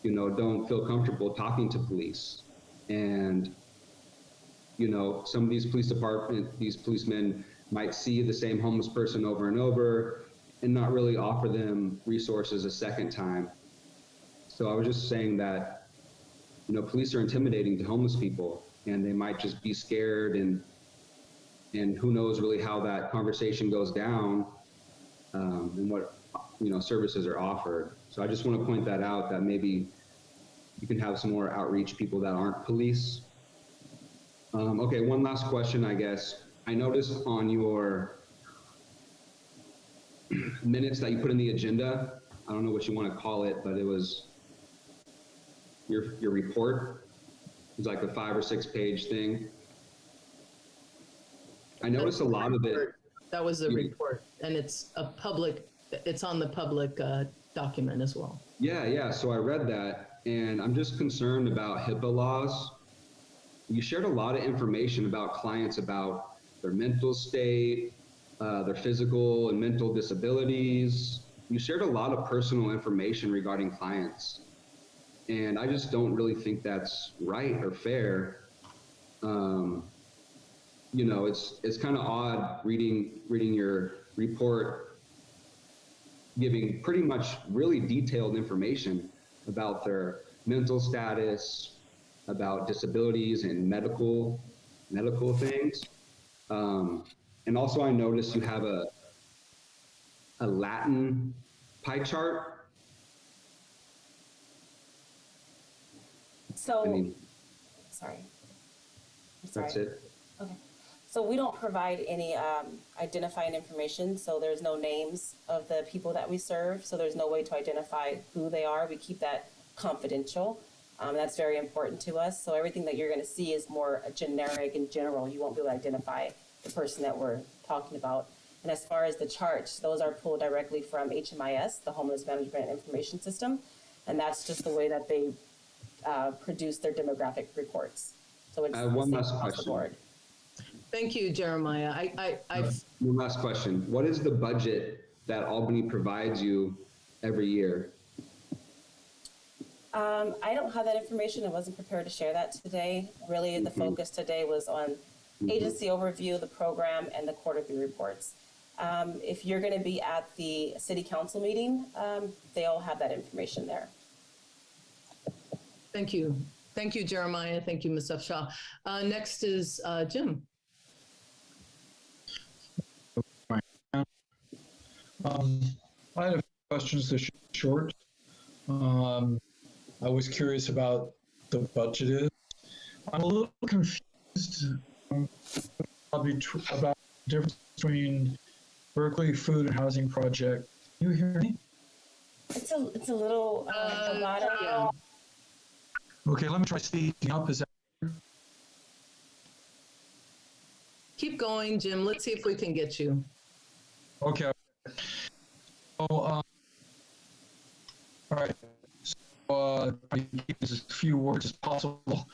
don't feel comfortable talking to police. And, some of these these policemen might see the same homeless person over and over and not really offer them resources a second time. So I was just saying that, police are intimidating to homeless people, and they might just be scared, and who knows really how that conversation goes down, and what, services are offered. So I just want to point that out, that maybe you can have some more outreach people that aren't police. Okay, one last question, I guess. I noticed on your minutes that you put in the agenda, I don't know what you want to call it, but it was your report. It's like a 5 or 6 page thing. I noticed a lot of it. That was the report, and it's on the public document as well. Yeah. So I read that, and I'm just concerned about HIPAA laws. You shared a lot of information about clients, about their mental state, their physical and mental disabilities. You shared a lot of personal information regarding clients. And I just don't really think that's right or fair. It's kind of odd reading your report, giving pretty much really detailed information about their mental status, about disabilities and medical things. And also I noticed you have a Latin pie chart. So, sorry. That's it. Okay. So we don't provide any identifying information. So there's no names of the people that we serve. So there's no way to identify who they are. We keep that confidential. That's very important to us. So everything that you're going to see is more generic and general. You won't be able to identify the person that we're talking about. And as far as the charts, those are pulled directly from HMIS, the Homeless Management Information System. And that's just the way that they produce their demographic reports. So it's one last question. Thank you, Jeremiah. One last question. What is the budget that Albany provides you every year? I don't have that information. I wasn't prepared to share that today. Really, the focus today was on agency overview, the program, and the quarterly reports. If you're going to be at the city council meeting, they'll have that information there. Thank you. Thank you, Jeremiah. Thank you, Ms. Upshaw. Next is Jim. I had a few questions to short. I was curious about the budget is. I'm a little confused probably about the difference between Berkeley Food and Housing Project. Can you hear me? It's a little Yeah. Okay, let me try speaking up. Is that Keep going, Jim. Let's see if we can get you. okay? So, all right. So, I keep as few words as possible.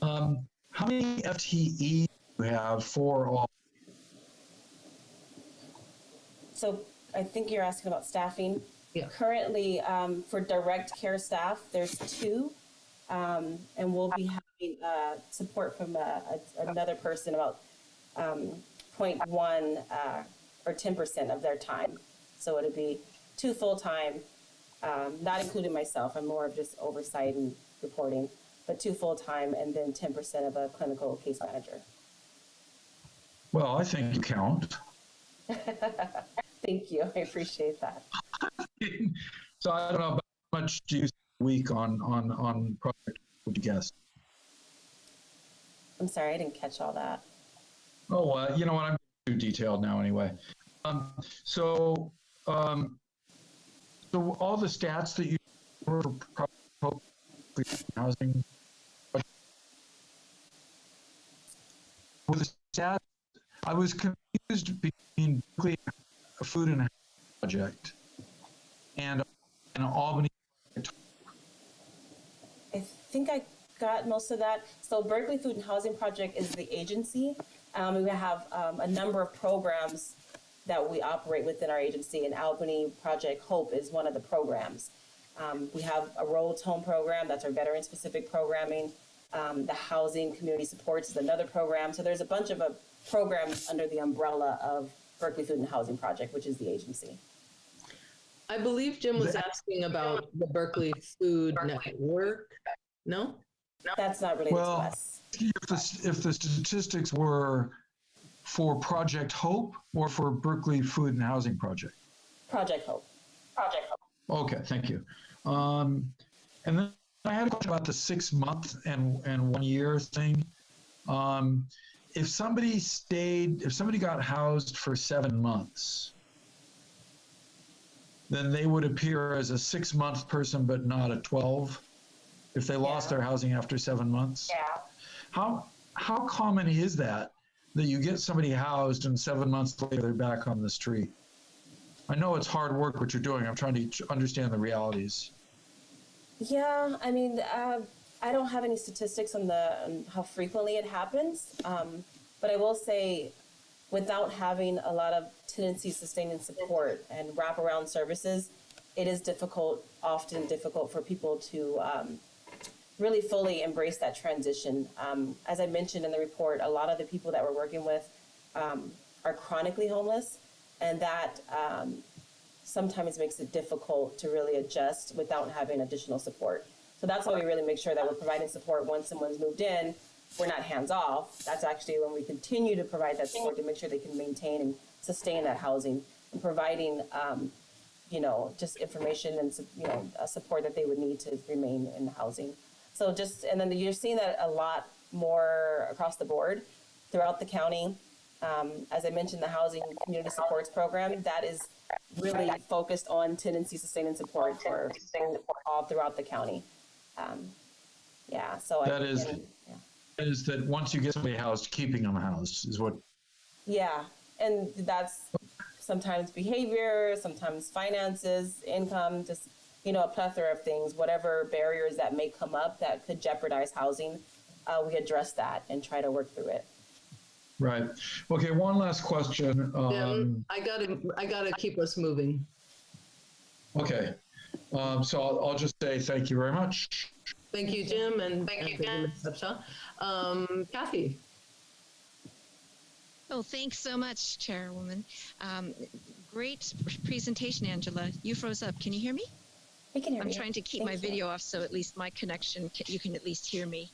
How many FTE do you have for all? So I think you're asking about staffing. Yeah. Currently, for direct care staff, there's 2, and we'll be having support from another person, about 0.1 or 10% of their time. So it'll be 2 full-time, not including myself. I'm more of just oversight and reporting, but 2 full-time, and then 10% of a clinical case manager. Well, I think you count. Thank you. I appreciate that. So I don't know, how much do you spend a week on project, would you guess? I'm sorry, I didn't catch all that. Oh, you know what? I'm too detailed now anyway. So all the stats that you were for housing, with the stats, I was confused between Berkeley Food and Housing Project and Albany. I think I got most of that. So Berkeley Food and Housing Project is the agency. We have a number of programs that we operate within our agency, and Albany Project Hope is one of the programs. We have a Roads Home program, that's our veteran-specific programming. The Housing Community Supports is another program. So there's a bunch of programs under the umbrella of Berkeley Food and Housing Project, which is the agency. I believe Jim was asking about the Berkeley Food Network. No? That's not related to us. If the statistics were for Project Hope or for Berkeley Food and Housing Project? Project Hope. Okay, thank you. And then I had a question about the 6 month and 1 year thing. If somebody got housed for 7 months, then they would appear as a 6 month person, but not a 12. If they lost their housing after 7 months. Yeah. How common is that you get somebody housed and 7 months later they're back on the street? I know it's hard work what you're doing. I'm trying to understand the realities. Yeah, I mean, I don't have any statistics on how frequently it happens, but I will say, without having a lot of tenancy sustaining support and wraparound services, it is often difficult for people to really fully embrace that transition. As I mentioned in the report, a lot of the people that we're working with are chronically homeless, and that sometimes makes it difficult to really adjust without having additional support. So that's why we really make sure that we're providing support once someone's moved in. We're not hands off. That's actually when we continue to provide that support to make sure they can maintain and sustain that housing, and providing just information and support that they would need to remain in the housing. So and then you're seeing that a lot more across the board throughout the county. As I mentioned, the Housing Community Supports Program, that is really focused on tenancy sustaining support for all throughout the county. So that is that once you get somebody housed, keeping them housed is what. Yeah, and that's sometimes behavior, sometimes finances, income, just a plethora of things. Whatever barriers that may come up that could jeopardize housing, we address that and try to work through it. Right. Okay. One last question. I gotta keep us moving. Okay. So I'll just say thank you very much. Thank you, Jim, and thank you, Ms. Subshaw. Kathy. Oh, thanks so much, Chairwoman. Great presentation, Angela. You froze up. Can you hear me? We can hear you. I'm trying to keep my video off, so at least my connection, you can at least hear me.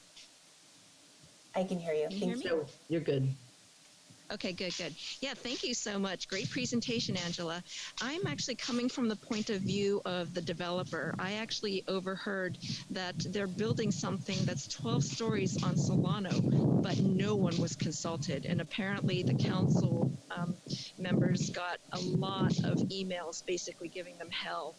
I can hear you. Thank you. You're good. Okay, good. Yeah, thank you so much. Great presentation, Angela. I'm actually coming from the point of view of the developer. I actually overheard that they're building something that's 12 stories on Solano, but no one was consulted. And apparently the council members got a lot of emails basically giving them hell.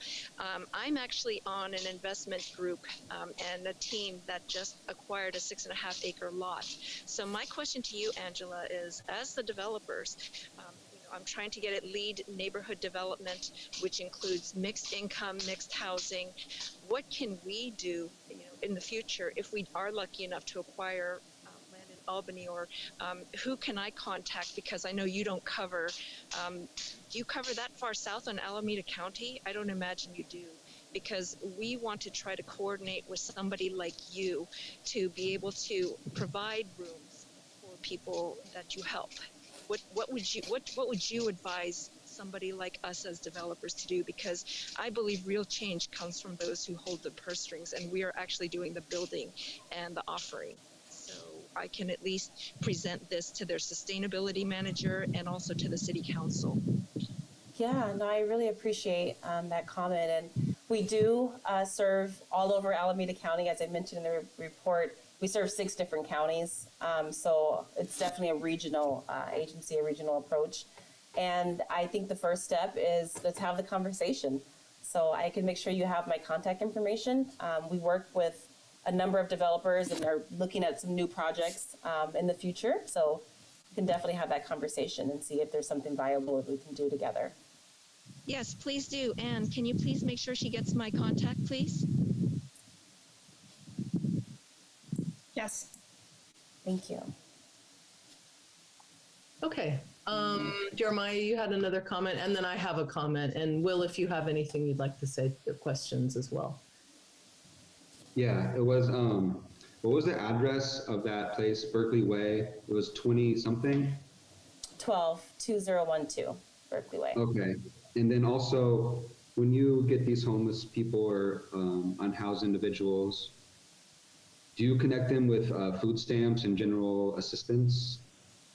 I'm actually on an investment group and a team that just acquired a 6.5 acre lot. So my question to you, Angela, is as the developers, I'm trying to get at LEED neighborhood development, which includes mixed income, mixed housing. What can we do, in the future if we are lucky enough to acquire land in Albany, or who can I contact? Because I know you don't cover. Do you cover that far south on Alameda County? I don't imagine you do. Because we want to try to coordinate with somebody like you to be able to provide rooms for people that you help. What would you advise somebody like us as developers to do? Because I believe real change comes from those who hold the purse strings, and we are actually doing the building and the offering. So I can at least present this to their sustainability manager and also to the city council. Yeah, no, I really appreciate that comment. And we do serve all over Alameda County. As I mentioned in the report, we serve 6 different counties. So it's definitely a regional agency, a regional approach. And I think the first step is let's have the conversation. So I can make sure you have my contact information. We work with a number of developers and are looking at some new projects in the future. So we can definitely have that conversation and see if there's something viable that we can do together. Yes, please do. And can you please make sure she gets my contact, please? Yes. Thank you. Okay. Jeremiah, you had another comment, and then I have a comment. And Will, if you have anything you'd like to say, your questions as well. Yeah, it was, what was the address of that place, Berkeley Way? It was 20 something? 2012, Berkeley Way. Okay. And then also, when you get these homeless people or unhoused individuals, do you connect them with food stamps and general assistance?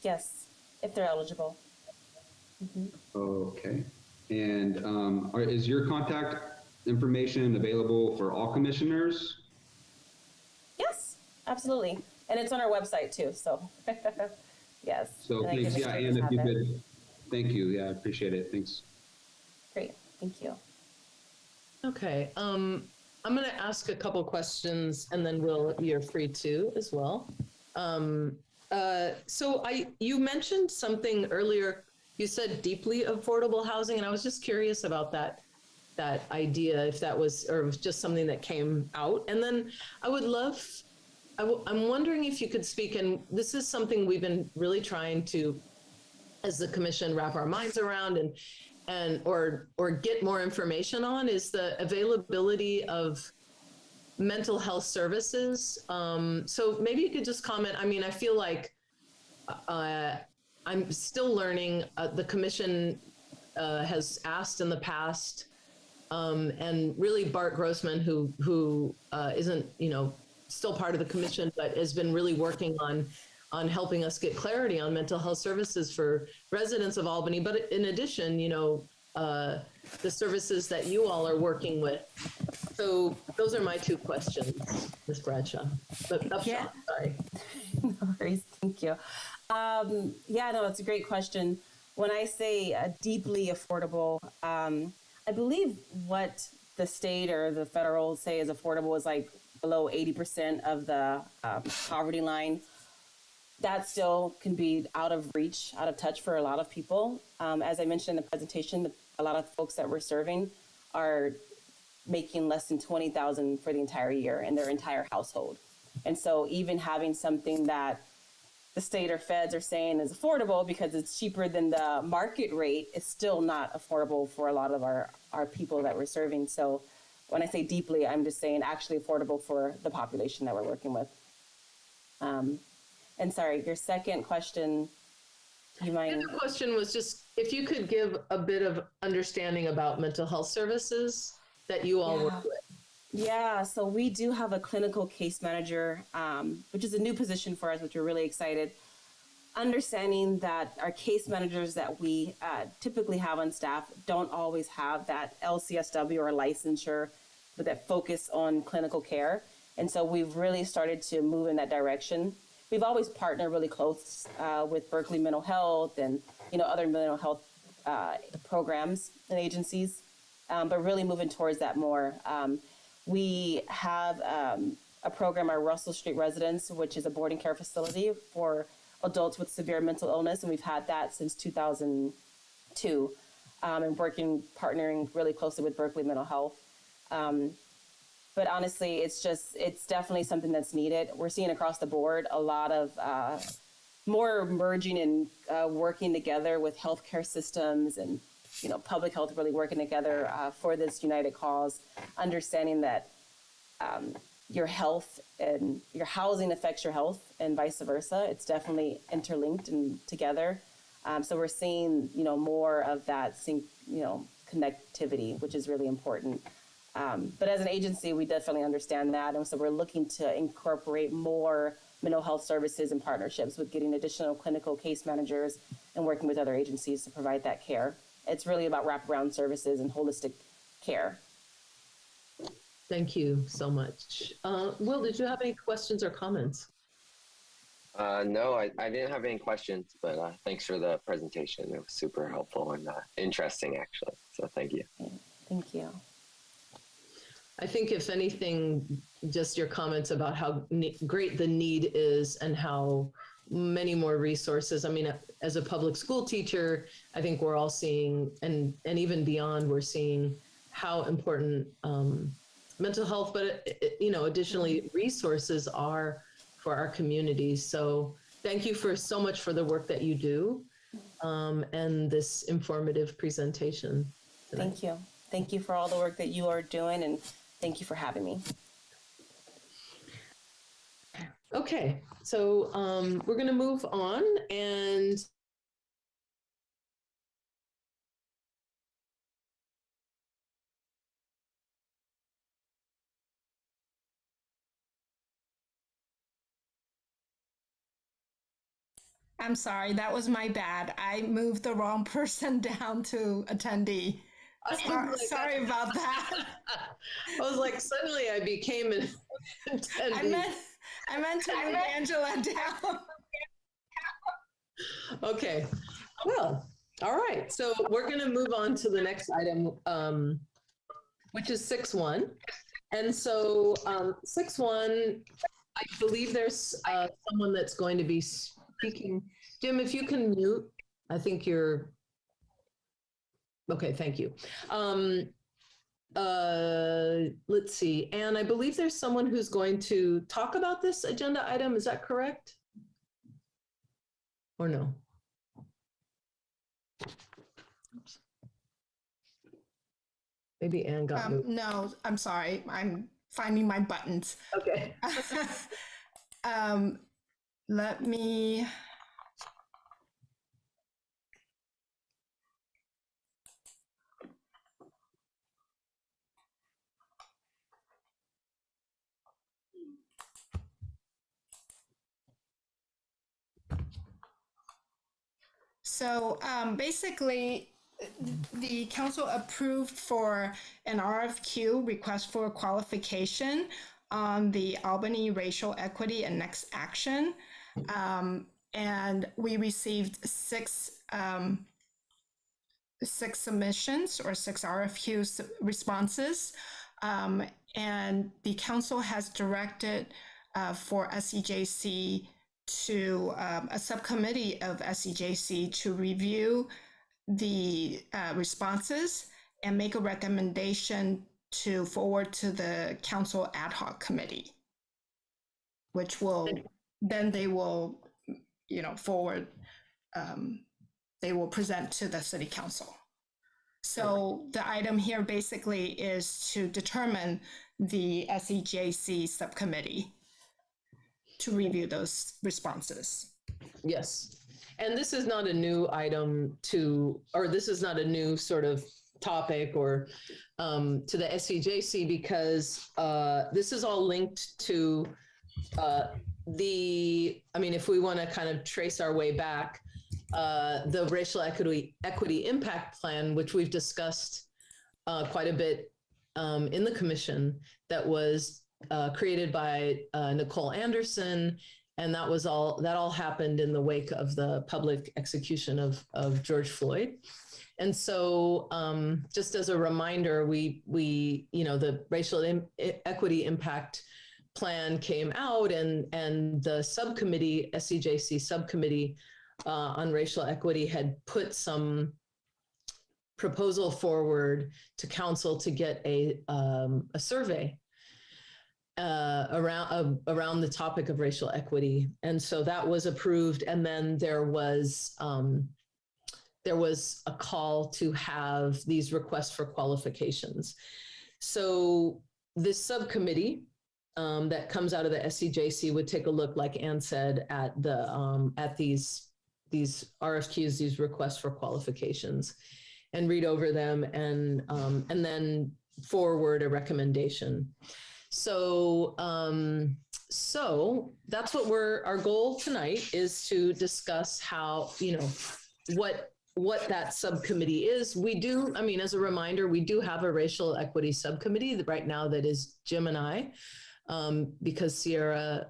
Yes, if they're eligible. Okay. And is your contact information available for all commissioners? Yes, absolutely. And it's on our website too, so yes. So thanks, yeah, and if you could, thank you, yeah, I appreciate it, thanks. Great, thank you. Okay, I'm going to ask a couple questions, and then Will, you're free to as well. So you mentioned something earlier. You said deeply affordable housing, and I was just curious about that idea, if that was, or was just something that came out. And then I would love, I'm wondering if you could speak, and this is something we've been really trying to, as the commission, wrap our minds around or get more information on, is the availability of mental health services. So maybe you could just comment. I mean, I feel like I'm still learning. The commission has asked in the past, and really Bart Grossman, who isn't, still part of the commission, but has been really working on helping us get clarity on mental health services for residents of Albany. But in addition, the services that you all are working with. So those are my two questions, Ms. Bradshaw. But Upshaw, sorry. No worries, thank you. Yeah, no, it's a great question. When I say deeply affordable, I believe what the state or the federal say is affordable is like below 80% of the poverty line. That still can be out of reach, out of touch for a lot of people. As I mentioned in the presentation, a lot of folks that we're serving are making less than $20,000 for the entire year in their entire household. And so even having something that the state or feds are saying is affordable because it's cheaper than the market rate, is still not affordable for a lot of our people that we're serving. So when I say deeply, I'm just saying actually affordable for the population that we're working with. And sorry, your second question, do you mind? The question was just if you could give a bit of understanding about mental health services that you all work with. Yeah, so we do have a clinical case manager, which is a new position for us, which we're really excited. Understanding that our case managers that we typically have on staff don't always have that LCSW or licensure with that focus on clinical care. And so we've really started to move in that direction. We've always partnered really close with Berkeley Mental Health and other mental health programs and agencies, but really moving towards that more. We have a program, our Russell Street Residence, which is a boarding care facility for adults with severe mental illness, and we've had that since 2002, and partnering really closely with Berkeley Mental Health. But honestly, it's definitely something that's needed. We're seeing across the board a lot of more merging and working together with healthcare systems and public health, really working together for this united cause, understanding that your health and your housing affects your health and vice versa. It's definitely interlinked and together. So we're seeing, more of that connectivity, which is really important. But as an agency, we definitely understand that. And so we're looking to incorporate more mental health services and partnerships with getting additional clinical case managers and working with other agencies to provide that care. It's really about wraparound services and holistic care. Thank you so much. Will, did you have any questions or comments? No, I didn't have any questions, but thanks for the presentation. It was super helpful and interesting, actually. So thank you. Thank you. I think if anything, just your comments about how great the need is and how many more resources. I mean, as a public school teacher, I think we're all seeing, and even beyond, we're seeing how important mental health, but additionally resources are for our communities. So thank you so much for the work that you do. and this informative presentation tonight. Thank you. Thank you for all the work that you are doing, and thank you for having me. Okay, so we're going to move on, and I'm sorry, that was my bad. I moved the wrong person down to attendee. Sorry about that. I was like, suddenly I became an attendee. I meant to move Angela down. Okay, well, all right. So we're going to move on to the next item, which is 6.1. And so 6.1, I believe there's someone that's going to be speaking. Jim, if you can mute, I think you're, okay, thank you. Let's see. And I believe there's someone who's going to talk about this agenda item. Is that correct? Or no? Oops. Maybe Anne got moved. No, I'm sorry. I'm finding my buttons. Okay. Let me. So basically, the council approved for an RFQ, request for qualification, on the Albany Racial Equity and Next Action. And we received six submissions or 6 RFQ responses. And the council has directed for SEJC to a subcommittee of SEJC to review the responses and make a recommendation to forward to the council ad hoc committee, which will, then they will, forward, they will present to the city council. So the item here basically is to determine the SEJC subcommittee to review those responses. Yes. And this is not a new item or this is not a new sort of topic or to the SEJC, because this is all linked to if we want to kind of trace our way back, the Racial Equity Impact Plan, which we've discussed quite a bit in the commission, that was created by Nicole Anderson, and that all happened in the wake of the public execution of George Floyd. And so just as a reminder, we the Racial Equity Impact Plan came out, and the subcommittee, SEJC subcommittee on racial equity, had put some proposal forward to council to get a survey around the topic of racial equity. And so that was approved. And then there was a call to have these requests for qualifications. So this subcommittee that comes out of the SEJC would take a look, like Ann said, at these RFQs, these requests for qualifications, and read over them and then forward a recommendation. So that's what our goal tonight is, to discuss how, what that subcommittee is. We do, as a reminder, we do have a racial equity subcommittee right now that is Jim and I, because Sierra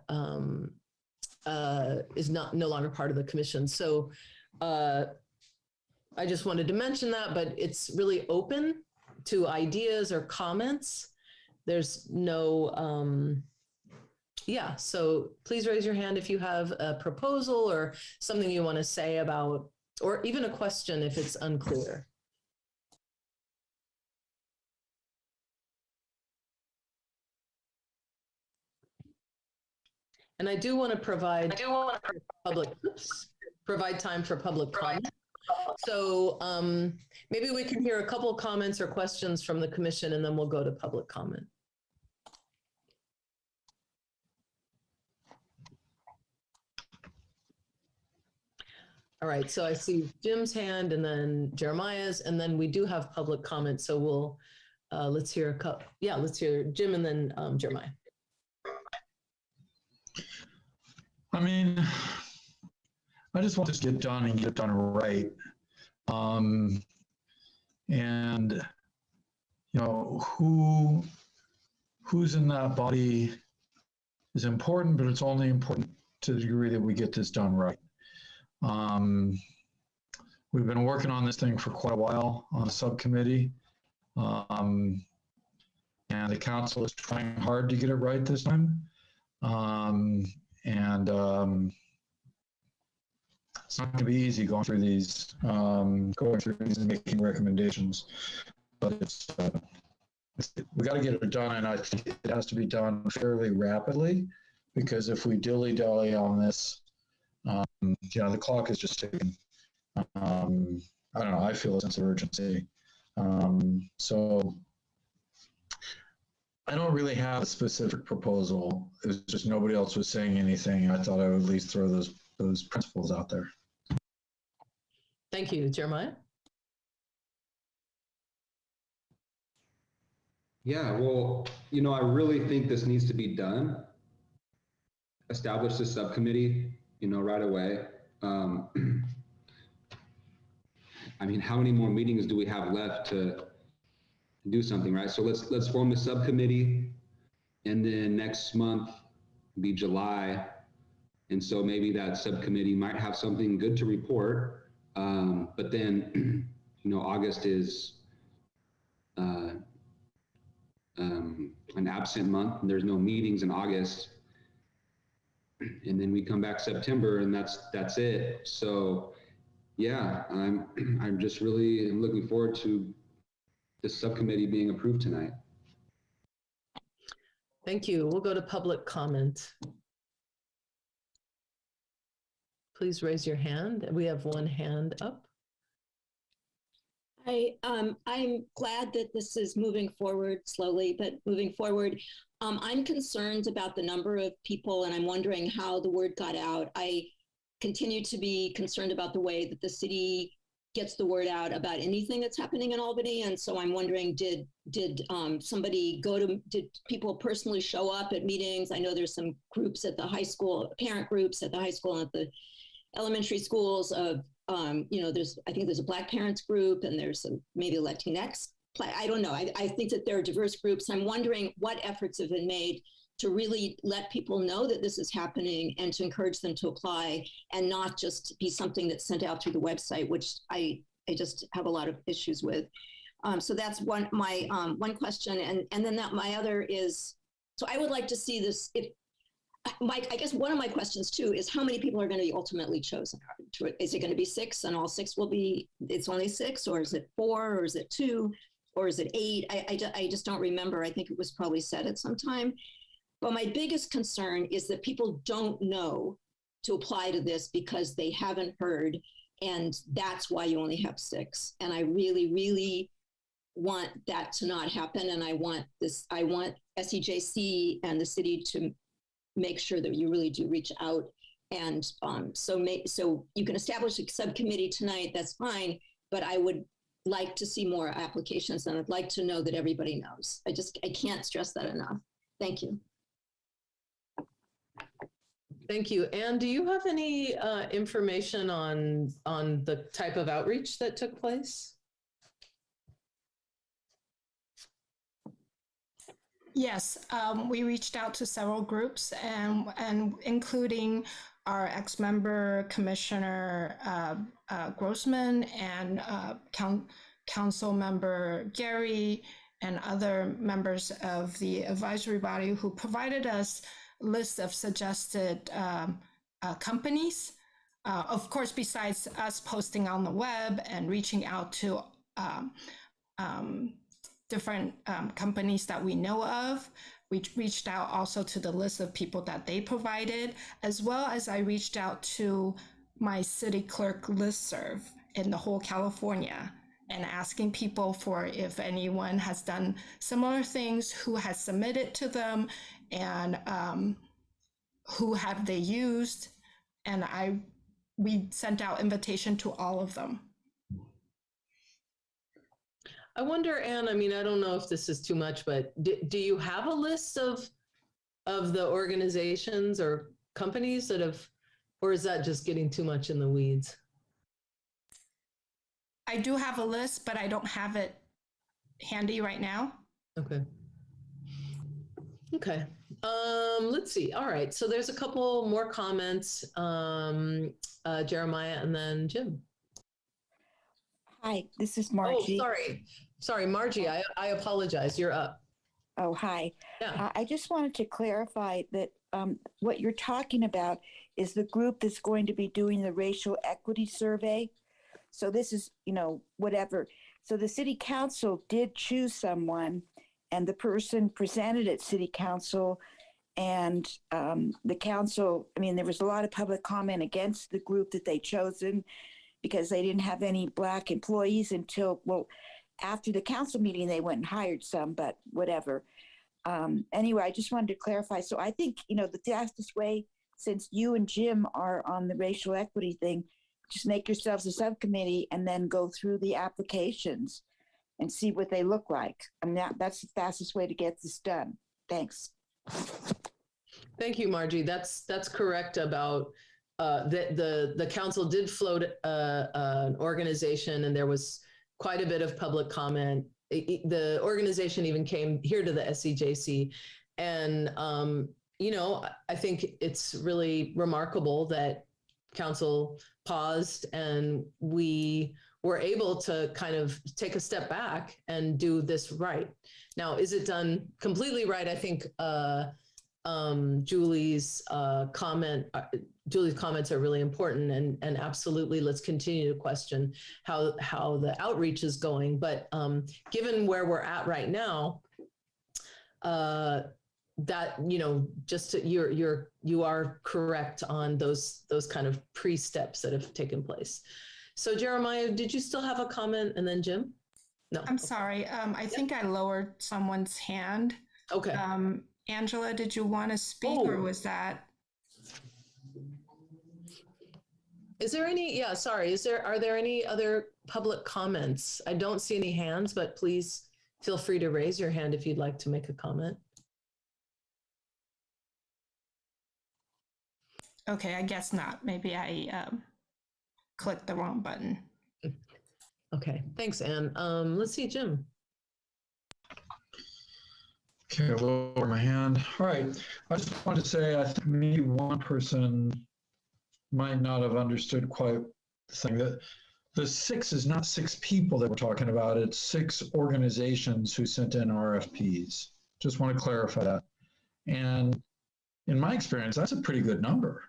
is no longer part of the commission. So I just wanted to mention that, but it's really open to ideas or comments. There's no, so please raise your hand if you have a proposal or something you want to say about, or even a question if it's unclear. And I do want to provide time for public comment. So maybe we can hear a couple comments or questions from the commission, and then we'll go to public comment. All right, so I see Jim's hand and then Jeremiah's, and then we do have public comment. So we'll, let's hear a couple. Yeah, let's hear Jim and then Jeremiah. I mean, I just want this to get done and get it done right. And, you know, who's in that body is important, but it's only important to the degree that we get this done right. We've been working on this thing for quite a while on a subcommittee, and the council is trying hard to get it right this time. It's not going to be easy going through these and making recommendations, but we got to get it done, and I think it has to be done fairly rapidly, because if we dilly-dally on this, you know, the clock is just ticking. I don't know, I feel a sense of urgency. So I don't really have a specific proposal. It was just nobody else was saying anything. I thought I would at least throw those principles out there. Thank you, Jeremiah. Yeah, well, you know, I really think this needs to be done. Establish this subcommittee, you know, right away. I mean, how many more meetings do we have left to do something, right? So let's form a subcommittee, and then next month be July, and so maybe that subcommittee might have something good to report. But then, you know, August is an absent month, and there's no meetings in August. And then we come back September, and that's it. So yeah, I'm just really looking forward to this subcommittee being approved tonight. Thank you. We'll go to public comment. Please raise your hand. We have one hand up. I'm glad that this is moving forward slowly, but moving forward. I'm concerned about the number of people, and I'm wondering how the word got out. I continue to be concerned about the way that the city gets the word out about anything that's happening in Albany. And so I'm wondering, did somebody did people personally show up at meetings? I know there's some groups at the high school, parent groups at the high school and at the elementary schools of, you know, I think there's a Black parents group, and there's maybe a Latinx. I don't know. I think that there are diverse groups. I'm wondering what efforts have been made to really let people know that this is happening and to encourage them to apply, and not just be something that's sent out through the website, which I just have a lot of issues with. So that's one question. And then my other is, so I would like to see this, Mike, I guess one of my questions too is how many people are going to be ultimately chosen? Is it going to be 6 and all 6 will be, it's only 6, or is it 4, or is it 2, or is it 8? I just don't remember. I think it was probably said at some time. But my biggest concern is that people don't know to apply to this because they haven't heard, and that's why you only have 6. And I really, really want that to not happen. And I want SEJC and the city to make sure that you really do reach out. And so you can establish a subcommittee tonight, that's fine, but I would like to see more applications, and I'd like to know that everybody knows. I can't stress that enough. Thank you. Thank you. Anne, do you have any information on the type of outreach that took place? Yes, we reached out to several groups, and including our ex-member Commissioner Grossman and Council Member Gary and other members of the advisory body who provided us lists of suggested companies. Of course, besides us posting on the web and reaching out to different companies that we know of, we reached out also to the list of people that they provided, as well as I reached out to my city clerk listserv in the whole California, and asking people for if anyone has done similar things, who has submitted to them, and who have they used. And we sent out invitation to all of them. I wonder, Anne, I mean, I don't know if this is too much, but do you have a list of the organizations or companies that have, or is that just getting too much in the weeds? I do have a list, but I don't have it handy right now. Okay. Okay. Let's see. All right. So there's a couple more comments. Jeremiah and then Jim. Hi, this is Margie. Oh, sorry, Margie. I apologize. You're up. Oh, hi. Yeah. I just wanted to clarify that what you're talking about is the group that's going to be doing the racial equity survey. So this is, whatever. So the city council did choose someone, and the person presented at city council, and the council, there was a lot of public comment against the group that they chosen because they didn't have any Black employees until, after the council meeting, they went and hired some, but whatever. Anyway, I just wanted to clarify. So I think, the fastest way, since you and Jim are on the racial equity thing, just make yourselves a subcommittee and then go through the applications and see what they look like. That's the fastest way to get this done. Thanks. Thank you, Margie. That's correct about the council did float an organization, and there was quite a bit of public comment. The organization even came here to the SCJC, and I think it's really remarkable that council paused and we were able to kind of take a step back and do this right. Now, is it done completely right? I think Julie's comments are really important, and absolutely let's continue to question how the outreach is going. But given where we're at right now, that you are correct on those kind of pre-steps that have taken place. So Jeremiah, did you still have a comment, and then Jim? No. I'm sorry. I think I lowered someone's hand. Okay. Angela, did you want to speak, or was that? Is there any, are there any other public comments? I don't see any hands, but please feel free to raise your hand if you'd like to make a comment. Okay, I guess not. Maybe I clicked the wrong button. Okay, thanks, Anne. Let's see, Jim. Okay, I'll lower my hand. All right, I just wanted to say, I think maybe one person might not have understood quite the thing. That the 6 is not 6 people that we're talking about. It's 6 organizations who sent in RFPs. Just want to clarify that. And in my experience, that's a pretty good number.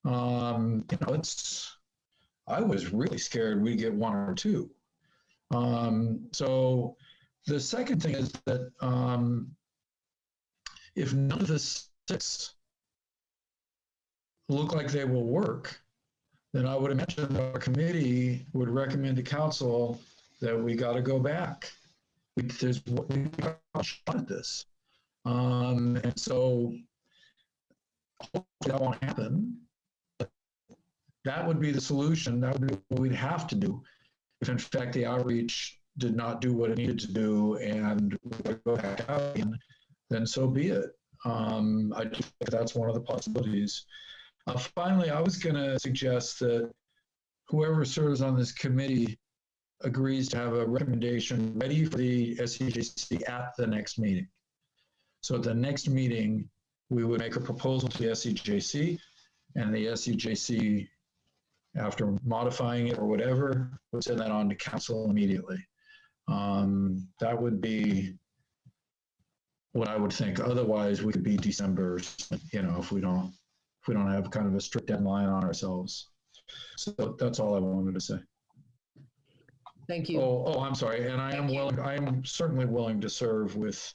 I was really scared we'd get 1 or 2. So the second thing is that if none of the 6 look like they will work, then I would imagine our committee would recommend to council that we got to go back. We got a shot at this. And so hopefully that won't happen. That would be the solution. That would be what we'd have to do if, in fact, the outreach did not do what it needed to do and we go back out again, then so be it. I do think that's one of the possibilities. Finally, I was going to suggest that whoever serves on this committee agrees to have a recommendation ready for the SCJC at the next meeting. So at the next meeting, we would make a proposal to the SCJC, and the SCJC, after modifying it or whatever, would send that on to council immediately. That would be what I would think. Otherwise, we could be December, if we don't have kind of a strict deadline on ourselves. So that's all I wanted to say. Thank you. Oh, I'm sorry. And I am certainly willing to serve with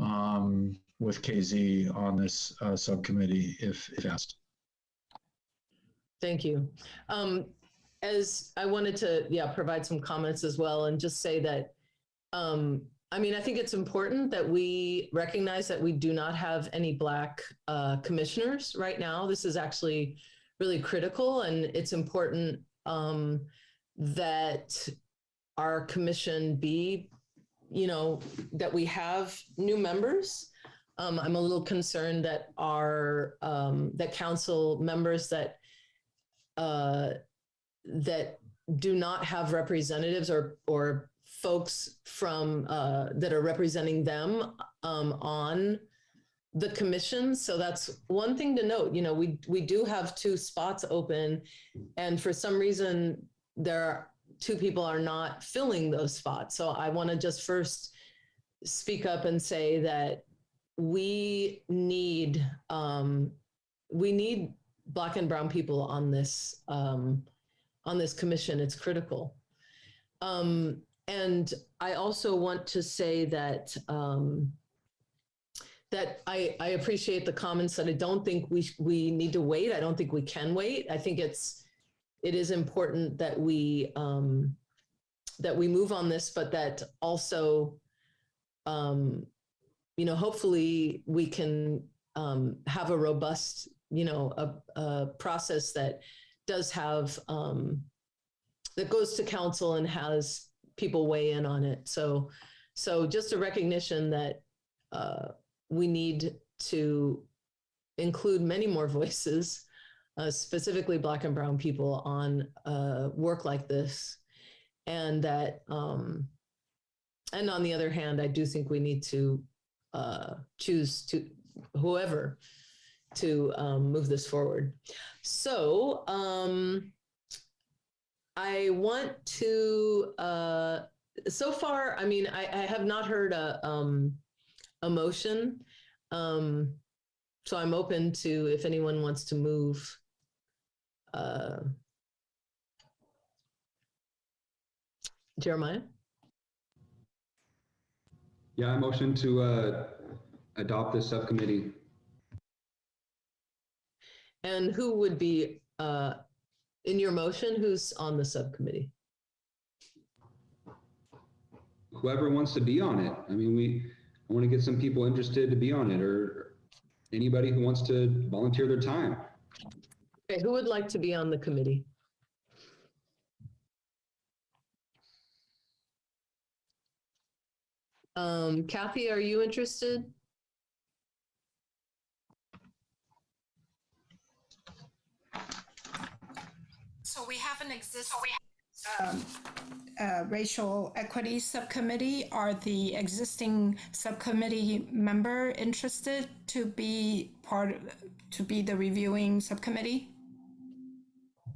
KZ on this subcommittee if asked. Thank you. as I wanted to, provide some comments as well and just say that, I mean, I think it's important that we recognize that we do not have any Black commissioners right now. This is actually really critical, and it's important that our commission be, that we have new members. I'm a little concerned that that council members that do not have representatives or folks from that are representing them on the commission. So that's one thing to note. We do have 2 spots open, and for some reason there are 2 people are not filling those spots. So I want to just first speak up and say that we need Black and brown people on this commission. It's critical. And I also want to say that that I appreciate the comments that I don't think we need to wait. I don't think we can wait. I think it is important that we move on this, but that also, hopefully we can have a robust, a process that does have, that goes to council and has people weigh in on it. So just a recognition that we need to include many more voices, specifically Black and brown people, on work like this. And that, and on the other hand, I do think we need to choose whoever to move this forward. So I want to, so far, I mean, I have not heard a motion. So I'm open to if anyone wants to move. Jeremiah? Yeah, I motion to adopt this subcommittee. And who would be, in your motion, who's on the subcommittee? Whoever wants to be on it. I mean, I want to get some people interested to be on it, or anybody who wants to volunteer their time. Okay, who would like to be on the committee? Kathy, are you interested? So we have an existing racial equity subcommittee. Are the existing subcommittee member interested to be the reviewing subcommittee?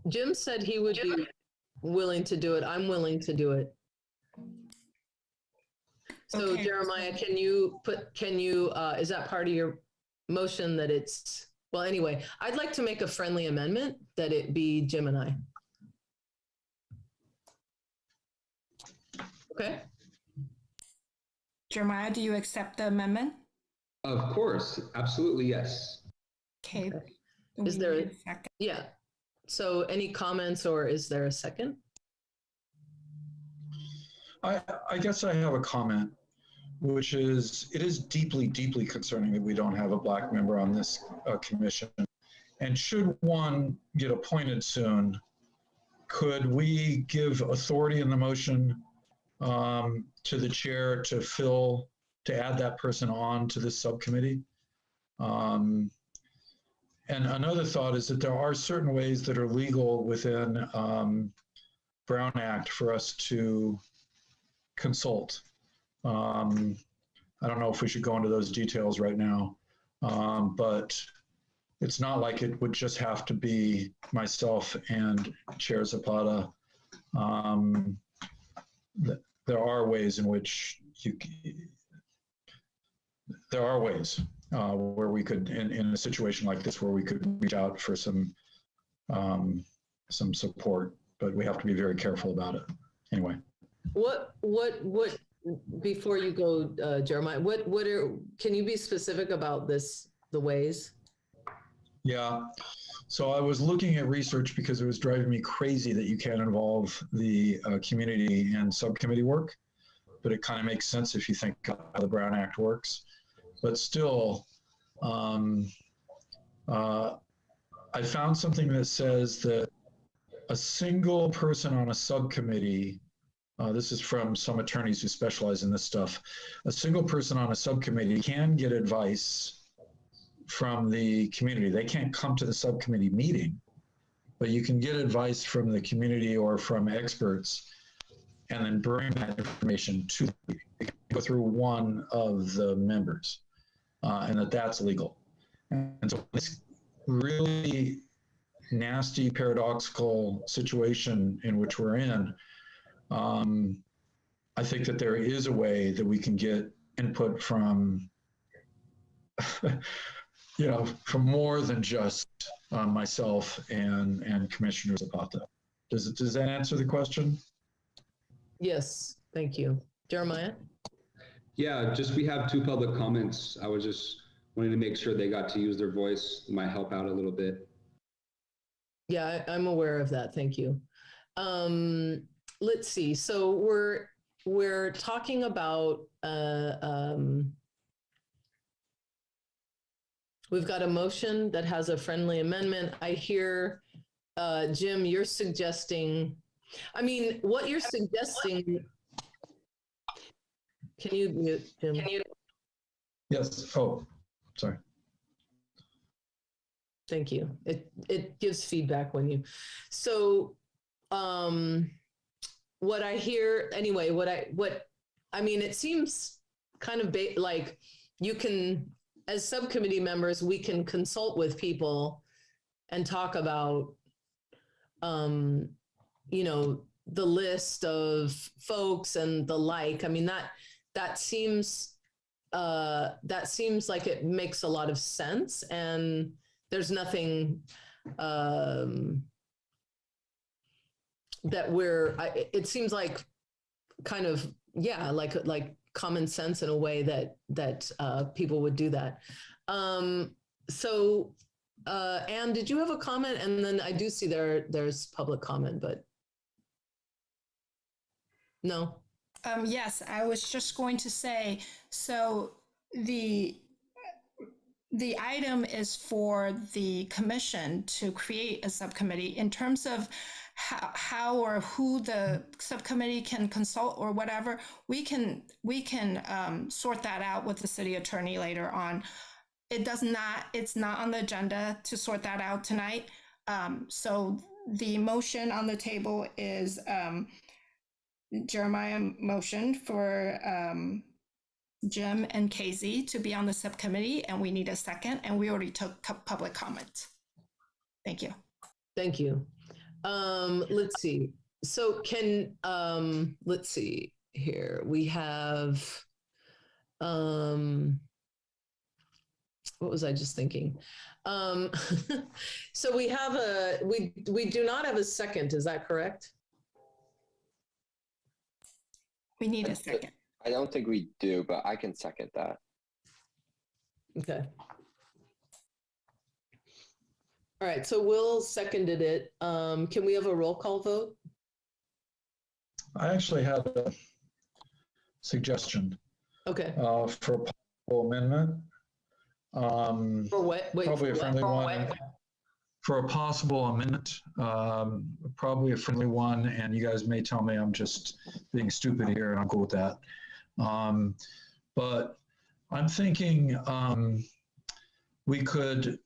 Jim said he would be willing to do it. I'm willing to do it. So okay. Jeremiah, is that part of your motion that it's, well, anyway, I'd like to make a friendly amendment that it be Jim and I. Okay. Jeremiah, do you accept the amendment? Of course, absolutely, yes. Okay. Is there a second? Yeah. So any comments, or is there a second? I guess I have a comment, which is, it is deeply, deeply concerning that we don't have a Black member on this commission. And should one get appointed soon, could we give authority in the motion to the chair to add that person on to this subcommittee? And another thought is that there are certain ways that are legal within Brown Act for us to consult. I don't know if we should go into those details right now, but it's not like it would just have to be myself and Chair Zapata. There are ways in which there are ways where we could, in a situation like this, where we could reach out for some support, but we have to be very careful about it. Anyway. What, before you go, Jeremiah, can you be specific about the ways? Yeah. So I was looking at research because it was driving me crazy that you can't involve the community in subcommittee work, but it kind of makes sense if you think how the Brown Act works. But still, I found something that says that a single person on a subcommittee, this is from some attorneys who specialize in this stuff, a single person on a subcommittee can get advice from the community. They can't come to the subcommittee meeting, but you can get advice from the community or from experts and then bring that information to the meeting. It can go through one of the members, and that's legal. And so this really nasty, paradoxical situation in which we're in, I think that there is a way that we can get input from from more than just myself and commissioners about that. Does that answer the question? Yes, thank you. Jeremiah? Yeah, just we have 2 public comments. I was just wanting to make sure they got to use their voice. It might help out a little bit. Yeah, I'm aware of that. Thank you. Let's see. So we're talking about we've got a motion that has a friendly amendment. I hear, Jim, you're suggesting, what you're suggesting, can you mute, Jim? Yes. Oh, sorry. Thank you. It gives feedback when you, so what I hear, anyway, it seems kind of like you can, as subcommittee members, we can consult with people and talk about, the list of folks and the like. That seems like it makes a lot of sense, and there's nothing that it seems like kind of, like common sense in a way that people would do that. So Anne, did you have a comment? And then I do see there's public comment, but no. Yes, I was just going to say, so the item is for the commission to create a subcommittee. In terms of how or who the subcommittee can consult or whatever, we can sort that out with the city attorney later on. It's not on the agenda to sort that out tonight. So the motion on the table is Jeremiah motion for Jim and Casey to be on the subcommittee, and we need a second, and we already took public comment. Thank you. Thank you. Let's see. So let's see here. We have, what was I just thinking? So we have we do not have a second, is that correct? We need a second. I don't think we do, but I can second that. Okay. All right, so Will seconded it. Can we have a roll call vote? I actually had a suggestion. Okay. For a possible amendment. For what? Wait, probably a friendly one. What? For a possible amendment, probably a friendly one, and you guys may tell me I'm just being stupid here, and I'm cool with that. But I'm thinking we could,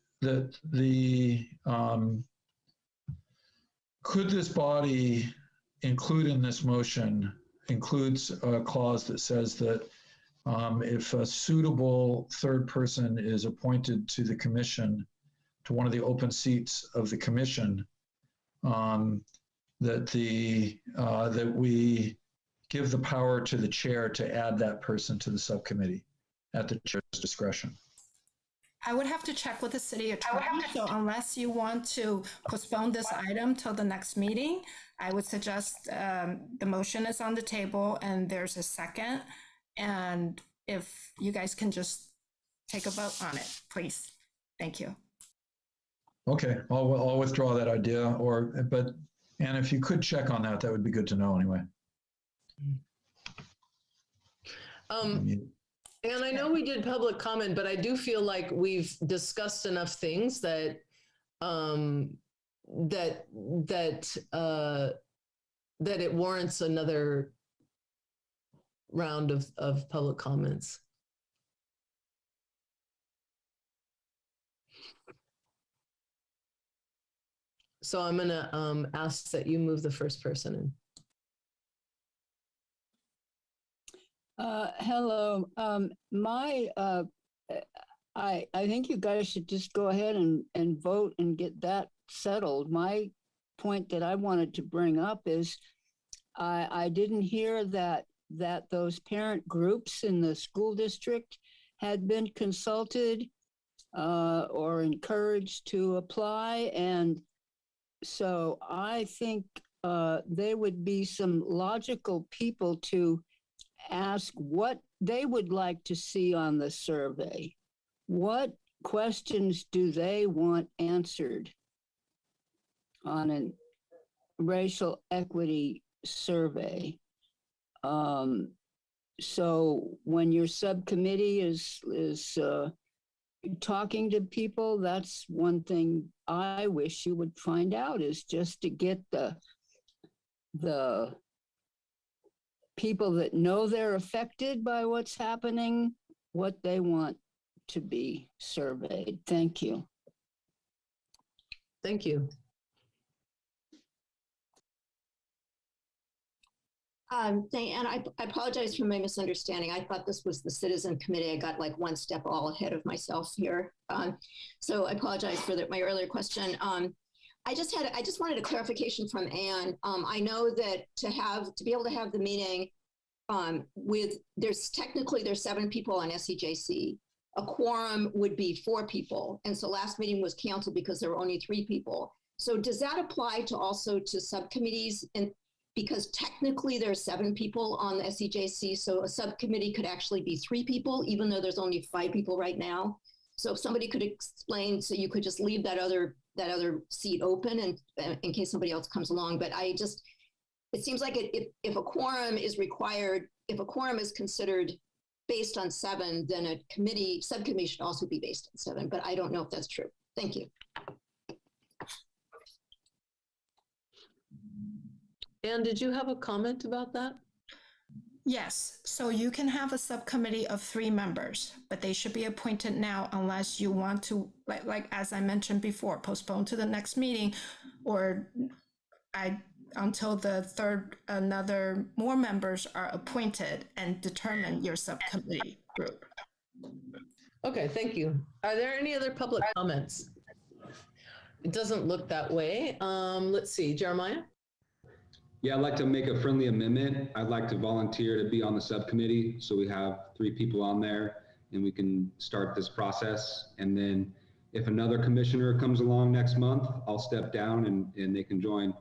could this body include in this motion, includes a clause that says that if a suitable third person is appointed to the commission, to one of the open seats of the commission, that we give the power to the chair to add that person to the subcommittee at the chair's discretion. I would have to check with the city attorney. So unless you want to postpone this item till the next meeting, I would suggest the motion is on the table and there's a second. And if you guys can just take a vote on it, please. Thank you. Okay, I'll withdraw that idea, and if you could check on that, that would be good to know anyway. And I know we did public comment, but I do feel like we've discussed enough things that that it warrants another round of public comments. So I'm gonna ask that you move the first person in. Hello. I think you guys should just go ahead and vote and get that settled. My point that I wanted to bring up is I didn't hear that those parent groups in the school district had been consulted or encouraged to apply. And so I think they would be some logical people to ask what they would like to see on the survey. What questions do they want answered on a racial equity survey? So when your subcommittee is talking to people, that's one thing I wish you would find out, is just to get the people that know they're affected by what's happening, what they want to be surveyed. Thank you. Thank you. And I apologize for my misunderstanding. I thought this was the citizen committee. I got like one step all ahead of myself here. So I apologize for my earlier question. I just wanted a clarification from Anne. I know that to be able to have the meeting there's 7 people on SEJC. A quorum would be 4 people. And so last meeting was canceled because there were only 3 people. So does that apply to subcommittees? And because technically there are 7 people on the SEJC, so a subcommittee could actually be 3 people, even though there's only 5 people right now. So if somebody could explain, so you could just leave that other seat open and in case somebody else comes along. But it seems like if a quorum is required, if a quorum is considered based on 7, then a subcommittee should also be based on 7. But I don't know if that's true. Thank you. Anne, did you have a comment about that? Yes, so you can have a subcommittee of 3 members, but they should be appointed now unless you want to, like as I mentioned before, postpone to the next meeting, or until more members are appointed and determine your subcommittee group. Okay, thank you. Are there any other public comments? It doesn't look that way. Let's see, Jeremiah? Yeah, I'd like to make a friendly amendment. I'd like to volunteer to be on the subcommittee, so we have 3 people on there and we can start this process. And then if another commissioner comes along next month, I'll step down and they can join.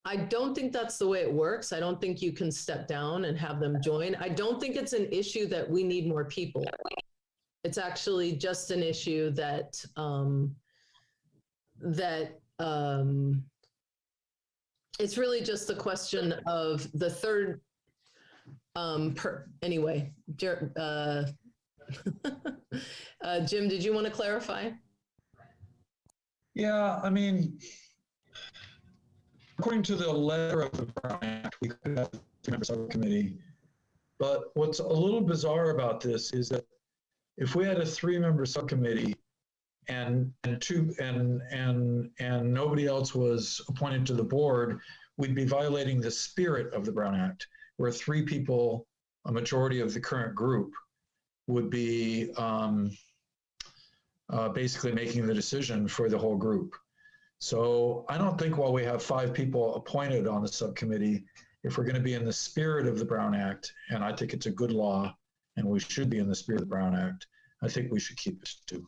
I don't think that's the way it works. I don't think you can step down and have them join. I don't think it's an issue that we need more people. It's actually just an issue that it's really just a question of the third anyway. Jim, did you want to clarify? Yeah, I mean, according to the letter of the Brown Act, we could have a 3-member subcommittee. But what's a little bizarre about this is that if we had a 3-member subcommittee and nobody else was appointed to the board, we'd be violating the spirit of the Brown Act, where 3 people, a majority of the current group, would be basically making the decision for the whole group. So I don't think while we have 5 people appointed on the subcommittee, if we're going to be in the spirit of the Brown Act, and I think it's a good law, and we should be in the spirit of the Brown Act, I think we should keep it to 2.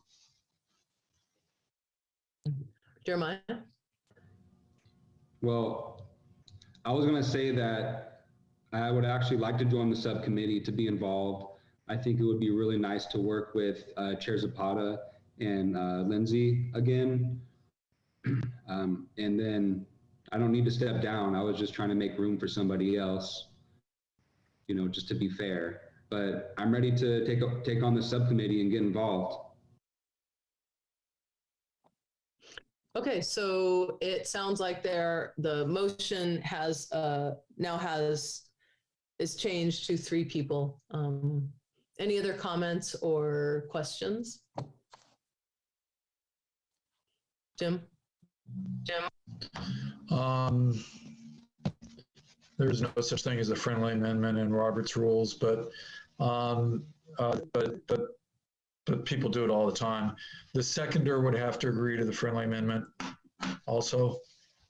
Jeremiah? Well, I was going to say that I would actually like to join the subcommittee to be involved. I think it would be really nice to work with Chair Zapata and Lindsay again. And then I don't need to step down. I was just trying to make room for somebody else, you know, just to be fair. But I'm ready to take on the subcommittee and get involved. Okay, so it sounds like the motion has is changed to 3 people. Any other comments or questions? Jim? There's no such thing as a friendly amendment in Robert's rules, but people do it all the time. The seconder would have to agree to the friendly amendment also.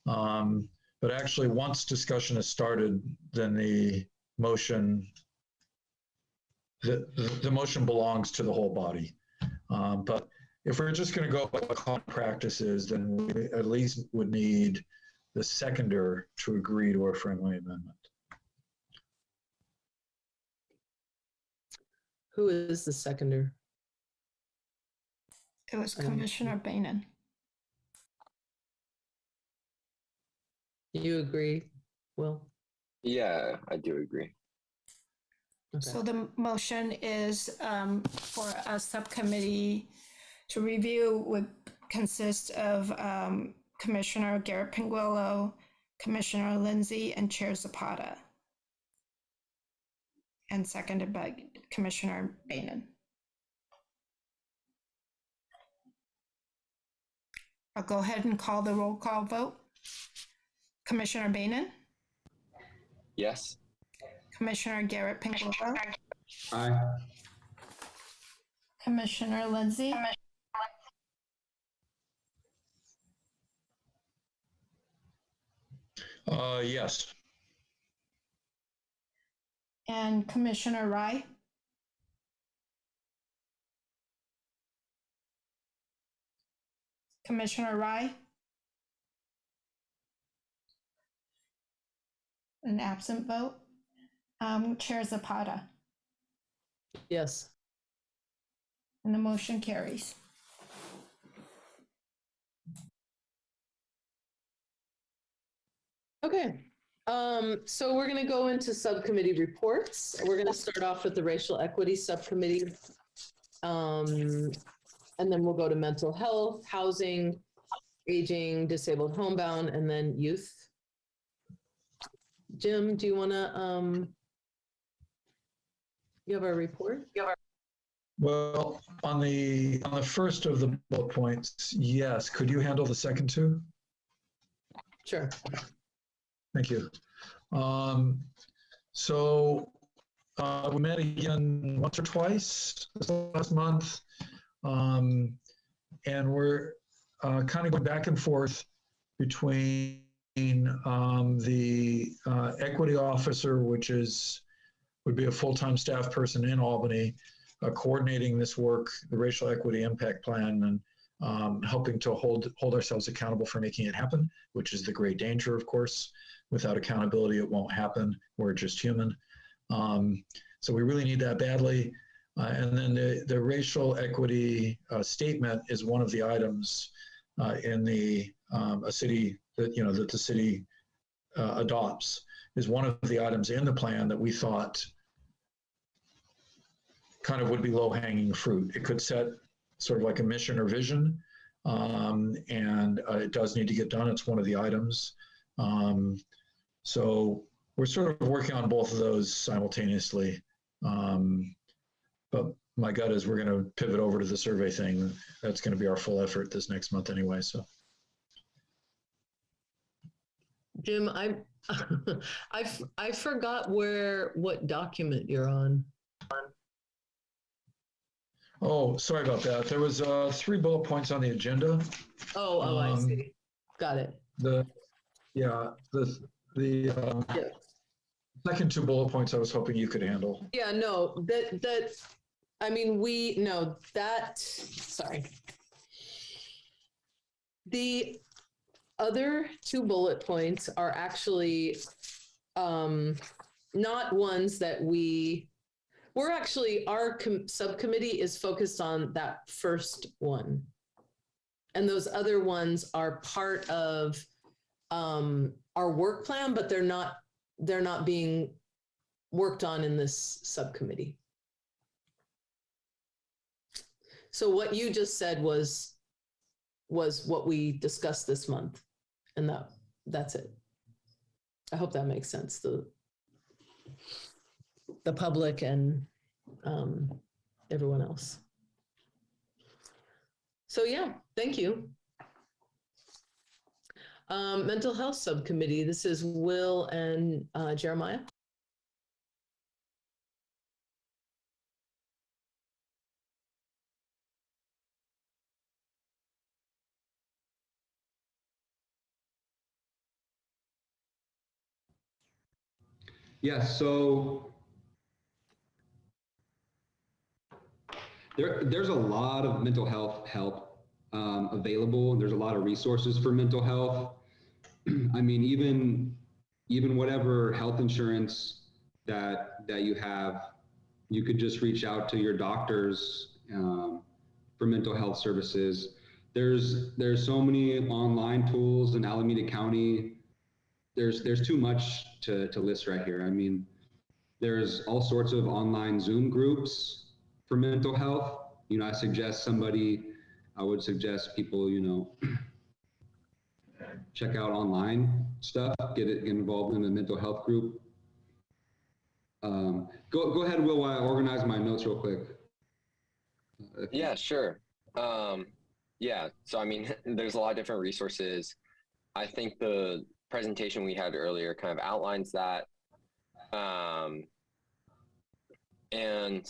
But actually, once discussion is started, then the motion belongs to the whole body. But if we're just going to go by what common practice is, then we at least would need the seconder to agree to a friendly amendment. Who is the seconder? It was Commissioner Bainan. You agree, Will? Yeah, I do agree. Okay. So the motion is for a subcommittee to review would consist of Commissioner Garrett Pinguello, Commissioner Lindsay, and Chair Zapata. And seconded by Commissioner Bainan. I'll go ahead and call the roll call vote. Commissioner Bainan? Yes. Commissioner Garrett Pinguello? Aye. Commissioner Lindsay? Yes. And Commissioner Rye? Commissioner Rye? An absent vote. Chair Zapata? Yes. And the motion carries. Okay. So we're going to go into subcommittee reports. We're going to start off with the Racial Equity Subcommittee. And then we'll go to mental health, housing, aging, disabled, homebound, and then youth. Jim, do you want to, you have a report? Well, on the first of the bullet points, yes. Could you handle the second 2? Sure. Thank you. So we met again once or twice this last month, and we're kind of going back and forth between the equity officer, which would be a full-time staff person in Albany, coordinating this work, the racial equity impact plan, and helping to hold ourselves accountable for making it happen, which is the great danger, of course. Without accountability, it won't happen. We're just human. So we really need that badly. And then the racial equity statement is one of the items in a city that the city adopts, is one of the items in the plan that we thought kind of would be low-hanging fruit. It could set sort of like a mission or vision, and it does need to get done. It's one of the items. So we're sort of working on both of those simultaneously. But my gut is we're going to pivot over to the survey thing. That's going to be our full effort this next month anyway. So, Jim, I forgot what document you're on. Oh, sorry about that. There was 3 bullet points on the agenda. Oh, I see. Got it. The second 2 bullet points I was hoping you could handle. Yeah, no, sorry. The other 2 bullet points are actually not ones that we We're actually, our subcommittee is focused on that first one. And those other ones are part of our work plan, but they're not being worked on in this subcommittee. So what you just said was what we discussed this month, and that's it. I hope that makes sense. The public and everyone else. So yeah, thank you. Mental health subcommittee. This is Will and Jeremiah. Yeah, so there's a lot of mental health help available. There's a lot of resources for mental health. I mean, even whatever health insurance that you have, you could just reach out to your doctors for mental health services. There's so many online tools in Alameda County. There's too much to list right here. I mean, there's all sorts of online Zoom groups for mental health. You know, I would suggest people, you know, check out online stuff, get involved in a mental health group. Go ahead, Will, while I organize my notes real quick. Yeah, sure. Yeah, so I mean, there's a lot of different resources. I think the presentation we had earlier kind of outlines that. And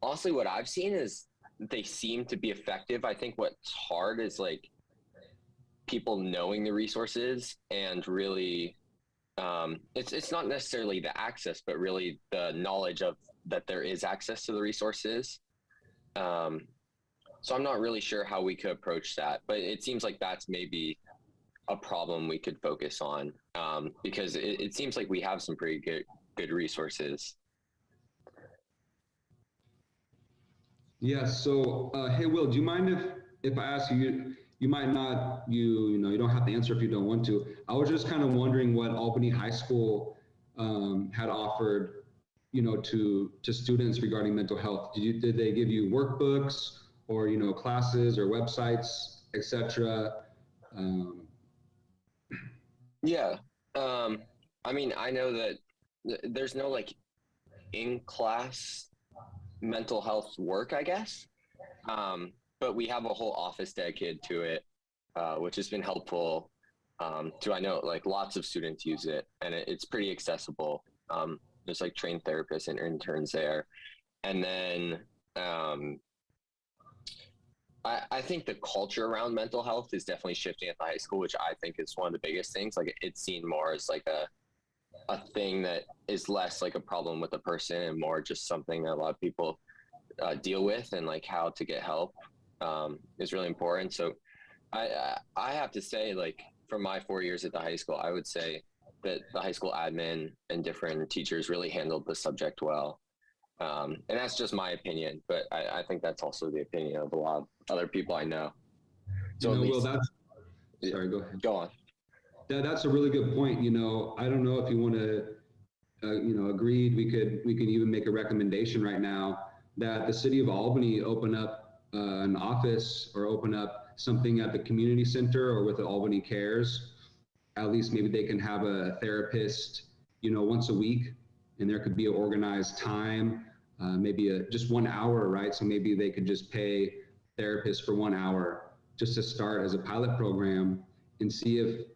honestly, what I've seen is they seem to be effective. I think what's hard is like people knowing the resources and really, it's not necessarily the access, but really the knowledge of that there is access to the resources. So I'm not really sure how we could approach that, but it seems like that's maybe a problem we could focus on, because it seems like we have some pretty good resources. Yeah, so hey, Will, do you mind if I ask you, you might not, you don't have to answer if you don't want to. I was just kind of wondering what Albany High School had offered, you know, to students regarding mental health. Did they give you workbooks or, you know, classes or websites, etc.? Yeah, I mean, I know that there's no like in-class mental health work, I guess, but we have a whole office dedicated to it, which has been helpful. I know like lots of students use it, and it's pretty accessible. There's like trained therapists and interns there, and then I think the culture around mental health is definitely shifting at the high school, which I think is one of the biggest things. Like it's seen more as like a thing that is less like a problem with the person and more just something that a lot of people deal with, and like how to get help is really important. So I have to say, like for my 4 years at the high school, I would say that the high school admin and different teachers really handled the subject well. And that's just my opinion, but I think that's also the opinion of a lot of other people I know. So you know, Will, sorry, go ahead. Go on. That's a really good point. You know, I don't know if you want to, you know, agreed. We could even make a recommendation right now that the city of Albany open up an office or open up something at the community center or with the Albany Cares. At least maybe they can have a therapist, you know, once a week, and there could be an organized time, maybe just 1 hour, right? So maybe they could just pay therapists for 1 hour just to start as a pilot program and see if,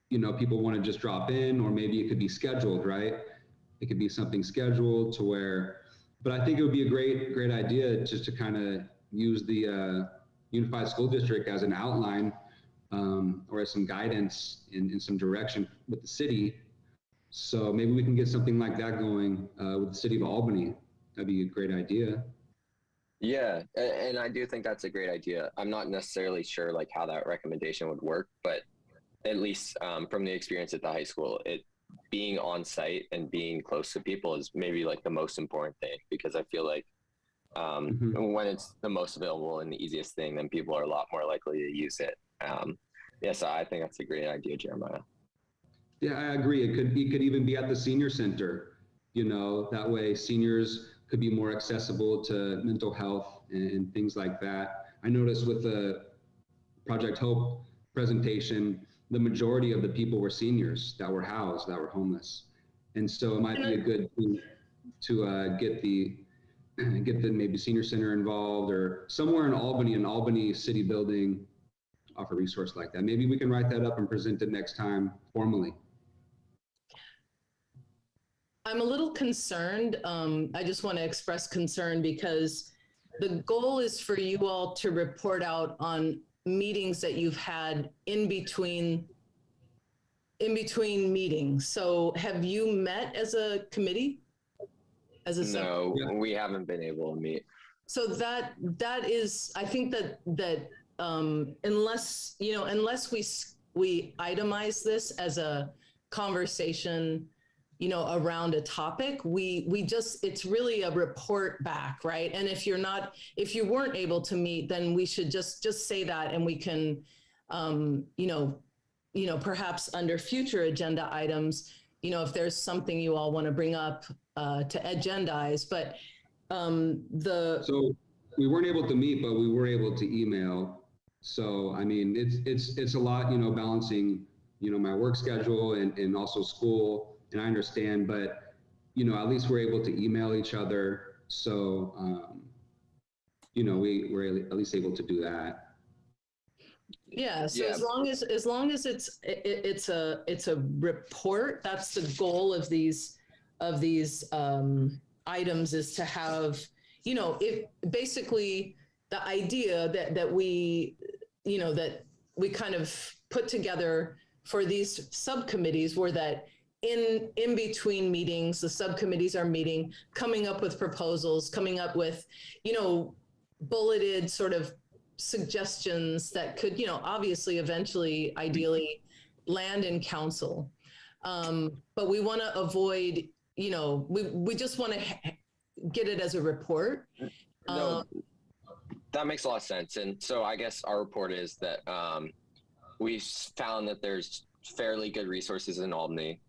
you know, people want to just drop in, or maybe it could be scheduled, right? It could be something scheduled to where, but I think it would be a great idea just to kind of use the Unified School District as an outline or as some guidance in some direction with the city. So maybe we can get something like that going with the city of Albany. That'd be a great idea. Yeah, and I do think that's a great idea. I'm not necessarily sure like how that recommendation would work, but at least from the experience at the high school, being on site and being close to people is maybe like the most important thing, because I feel like when it's the most available and the easiest thing, then people are a lot more likely to use it. So I think that's a great idea, Jeremiah. Yeah, I agree. It could even be at the senior center, that way seniors could be more accessible to mental health and things like that. I noticed with the Project Hope presentation, the majority of the people were seniors that were housed, that were homeless. And so it might be a good thing to get the maybe senior center involved, or somewhere in Albany, an Albany city building, offer a resource like that. Maybe we can write that up and present it next time formally. I'm a little concerned. I just want to express concern because the goal is for you all to report out on meetings that you've had in between meetings. So have you met as a committee? No, we haven't been able to meet. So that is, I think that unless we itemize this as a conversation, around a topic, it's really a report back, right? And if you weren't able to meet, then we should just say that, and we can, perhaps under future agenda items, if there's something you all want to bring up to agendize, but So we weren't able to meet, but we were able to email. So, I mean, it's a lot, balancing, my work schedule and also school, and I understand, but, at least we're able to email each other. So, we were at least able to do that. Yeah. So as long as it's a report, that's the goal of these items, is to have, if basically the idea that we kind of put together for these subcommittees were that in between meetings, the subcommittees are meeting, coming up with proposals, coming up with, bulleted sort of suggestions that could, obviously, eventually, ideally, land in council. But we want to avoid, we just want to get it as a report. No, that makes a lot of sense. And so I guess our report is that we found that there's fairly good resources in Albany.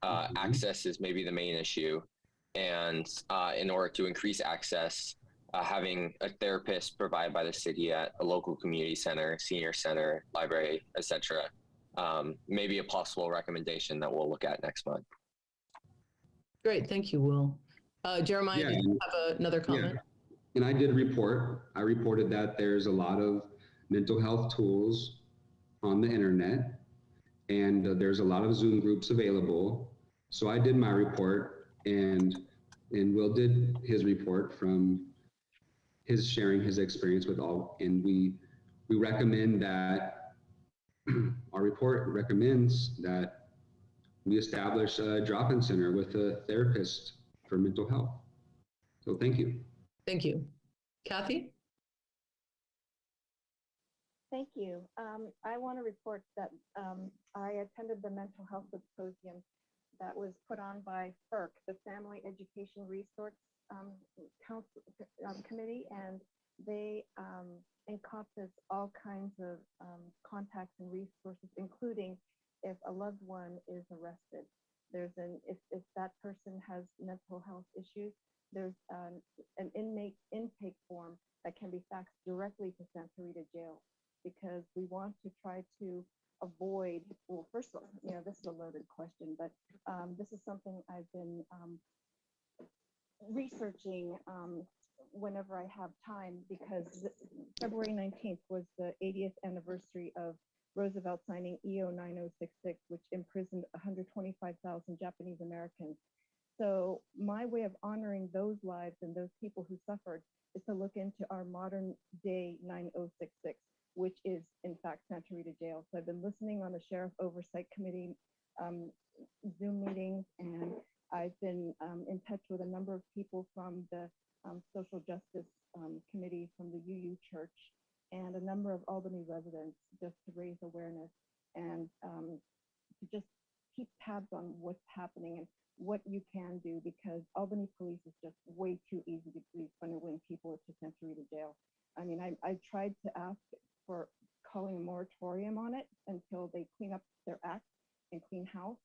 Access is maybe the main issue. And in order to increase access, having a therapist provided by the city at a local community center, senior center, library, etc., may be a possible recommendation that we'll look at next month. Great, thank you, Will. Jeremiah, did you have another comment? Yeah. And I did report. I reported that there's a lot of mental health tools on the internet, and there's a lot of Zoom groups available. So I did my report, and Will did his report from his sharing his experience with all, and we recommend that our report recommends that we establish a drop-in center with a therapist for mental health. So thank you. Thank you. Kathy? Thank you. I want to report that I attended the mental health symposium that was put on by FERC, the Family Education Resource Council Committee, and they encompass all kinds of contacts and resources, including if a loved one is arrested. There's if that person has mental health issues, there's an inmate intake form that can be faxed directly to Santa Rita Jail, because we want to try to avoid, well, first of all, this is a loaded question, but this is something I've been researching whenever I have time, because February 19th was the 80th anniversary of Roosevelt signing EO 9066, which imprisoned 125,000 Japanese Americans. So my way of honoring those lives and those people who suffered is to look into our modern day 9066, which is in fact Santa Rita Jail. So I've been listening on the Sheriff Oversight Committee Zoom meetings, and I've been in touch with a number of people from the Social Justice Committee from the UU Church, and a number of Albany residents, just to raise awareness and to just keep tabs on what's happening and what you can do, because Albany police is just way too easy to be funny when people are sent to jail. I mean, I tried to ask for calling a moratorium on it until they clean up their act and clean house.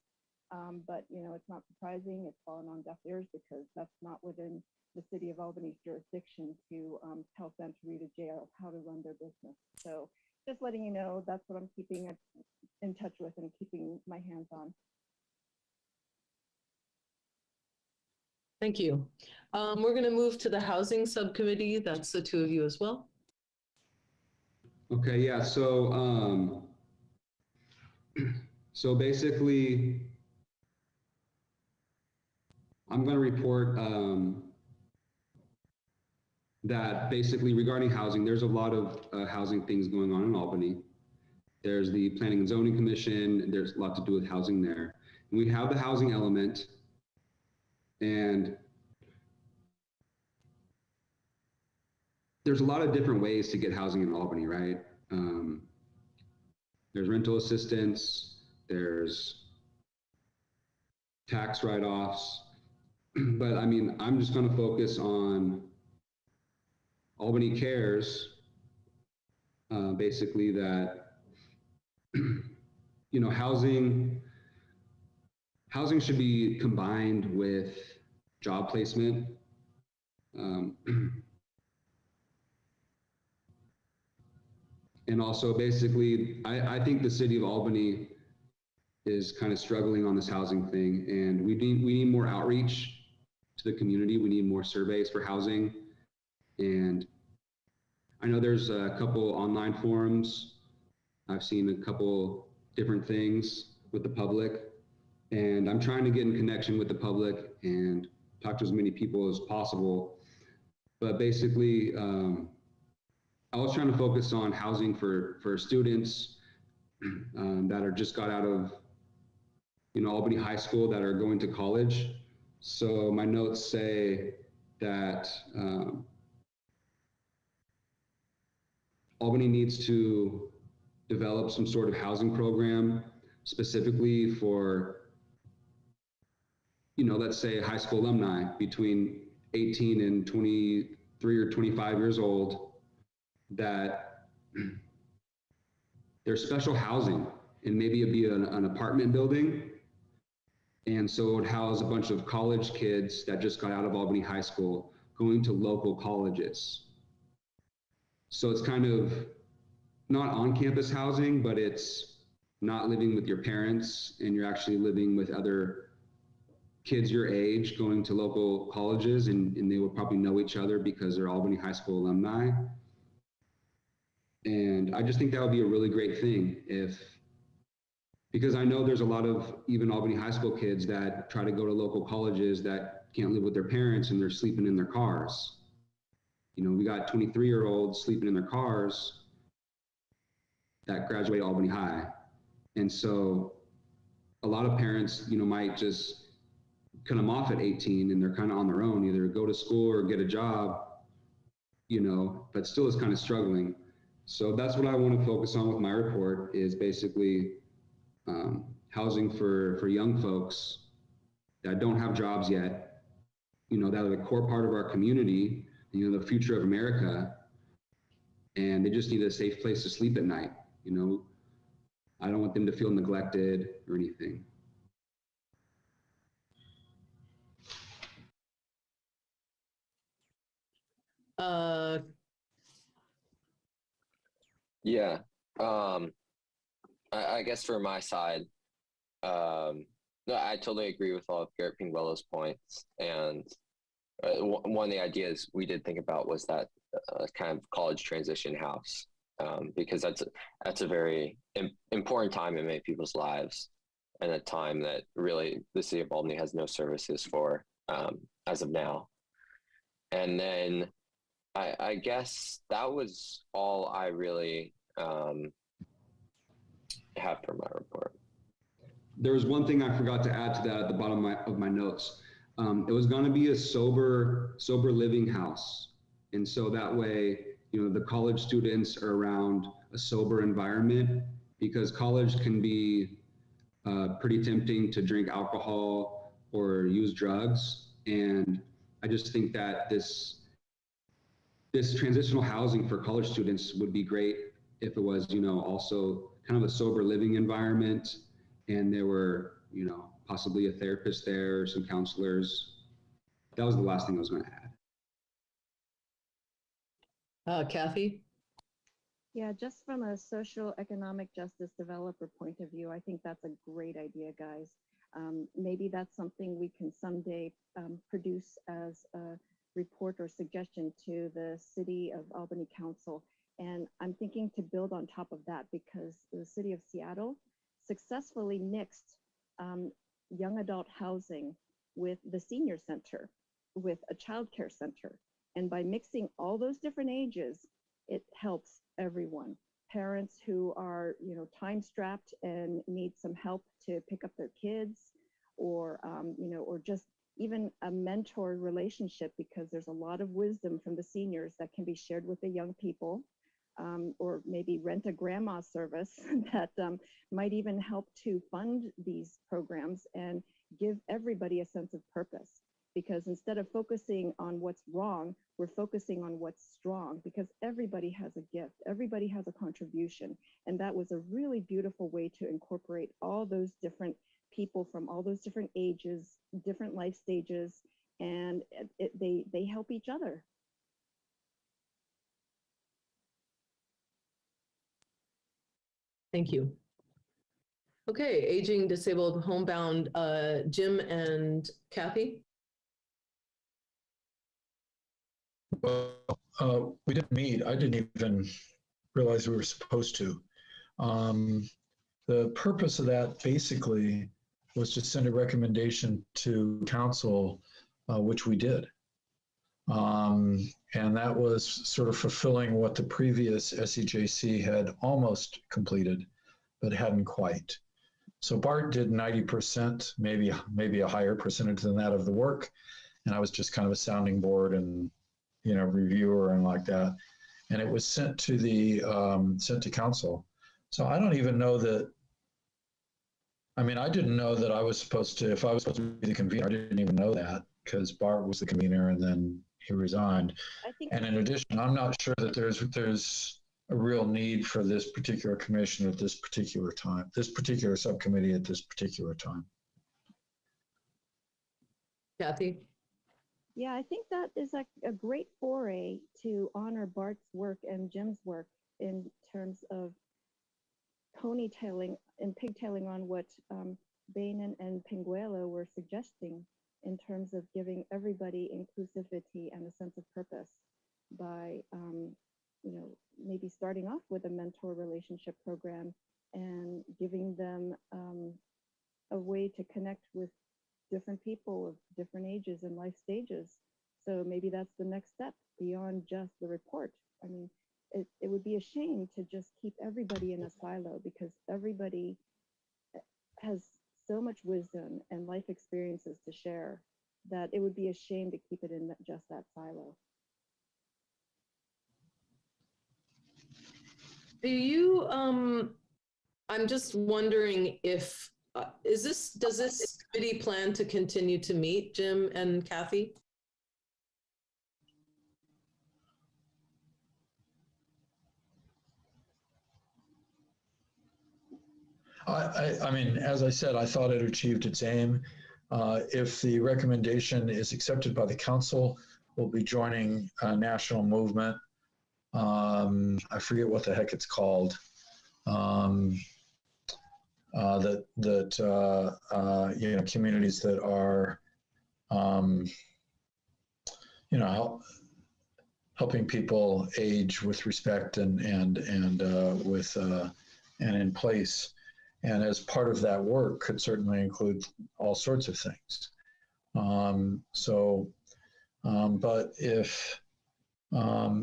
But, you know, it's not surprising. It's fallen on deaf ears because that's not within the city of Albany's jurisdiction to tell them to read a jail how to run their business. So just letting you know, that's what I'm keeping in touch with and keeping my hands on. Thank you. We're going to move to the housing subcommittee. That's the two of you as well. Okay, yeah, so so basically, I'm going to report that basically regarding housing, there's a lot of housing things going on in Albany. There's the Planning and Zoning Commission, and there's a lot to do with housing there. And we have the housing element, and there's a lot of different ways to get housing in Albany, right? There's rental assistance, there's tax write-offs, but I mean, I'm just going to focus on Albany Cares, basically that, you know, housing should be combined with job placement. And also basically, I think the city of Albany is kind of struggling on this housing thing, and we need more outreach to the community. We need more surveys for housing. And I know there's a couple online forums. I've seen a couple different things with the public, and I'm trying to get in connection with the public and talk to as many people as possible. But basically, I was trying to focus on housing for students that are just got out of, you know, Albany High School that are going to college. So my notes say that Albany needs to develop some sort of housing program specifically for, you know, let's say high school alumni between 18 and 23 or 25 years old, that there's special housing, and maybe it'd be an apartment building. And so it would house a bunch of college kids that just got out of Albany High School going to local colleges. So it's kind of not on-campus housing, but it's not living with your parents, and you're actually living with other kids your age going to local colleges, and they will probably know each other because they're Albany High School alumni. And I just think that would be a really great thing because I know there's a lot of even Albany High School kids that try to go to local colleges that can't live with their parents, and they're sleeping in their cars. You know, we got 23-year-olds sleeping in their cars that graduate Albany High. And so a lot of parents, you know, might just cut them off at 18, and they're kind of on their own, either go to school or get a job, you know, but still is kind of struggling. So that's what I want to focus on with my report, is basically housing for young folks that don't have jobs yet, you know, that are the core part of our community, you know, the future of America, and they just need a safe place to sleep at night. You know, I don't want them to feel neglected or anything. Yeah. I guess for my side, no, I totally agree with all of Garrett Pinguelo's points. And one of the ideas we did think about was that kind of college transition house, because that's a very important time in many people's lives, and a time that really the city of Albany has no services for as of now. And then I guess that was all I really have for my report. There was one thing I forgot to add to that at the bottom of my notes. It was going to be a sober living house. And so that way, you know, the college students are around a sober environment, because college can be pretty tempting to drink alcohol or use drugs. And I just think that this transitional housing for college students would be great if it was, also kind of a sober living environment, and there were, possibly a therapist there, some counselors. That was the last thing I was going to add. Kathy? Yeah, just from a social economic justice developer point of view, I think that's a great idea, guys. Maybe that's something we can someday produce as a report or suggestion to the City of Albany Council. And I'm thinking to build on top of that, because the City of Seattle successfully mixed young adult housing with the senior center, with a childcare center. And by mixing all those different ages, it helps everyone. Parents who are, time strapped and need some help to pick up their kids, or, or just even a mentor relationship, because there's a lot of wisdom from the seniors that can be shared with the young people, or maybe rent a grandma service that might even help to fund these programs and give everybody a sense of purpose. Because instead of focusing on what's wrong, we're focusing on what's strong, because everybody has a gift, everybody has a contribution. And that was a really beautiful way to incorporate all those different people from all those different ages, different life stages, and they help each other. Thank you. Okay, aging, disabled, homebound, Jim and Kathy? Well, we didn't meet. I didn't even realize we were supposed to. The purpose of that basically was to send a recommendation to council, which we did. And that was sort of fulfilling what the previous SEJC had almost completed, but hadn't quite. So Bart did 90%, maybe a higher percentage than that of the work. And I was just kind of a sounding board and, reviewer and like that. And it was sent to council. So I don't even know that, I didn't know that I was supposed to, if I was supposed to be the convener, I didn't even know that, because Bart was the convener and then he resigned. And in addition, I'm not sure that there's a real need for this particular commission at this particular time, this particular subcommittee at this particular time. Kathy? Yeah, I think that is a great foray to honor Bart's work and Jim's work in terms of ponytailing and pigtailing on what Bainan and Pinguelo were suggesting in terms of giving everybody inclusivity and a sense of purpose by, maybe starting off with a mentor relationship program and giving them a way to connect with different people of different ages and life stages. So maybe that's the next step beyond just the report. It would be a shame to just keep everybody in a silo, because everybody has so much wisdom and life experiences to share that it would be a shame to keep it in just that silo. Do you, I'm just wondering if, does this committee plan to continue to meet, Jim and Kathy? As I said, I thought it achieved its aim. If the recommendation is accepted by the council, we'll be joining a national movement. I forget what the heck it's called. Communities that are, helping people age with respect and in place. And as part of that work could certainly include all sorts of things. But if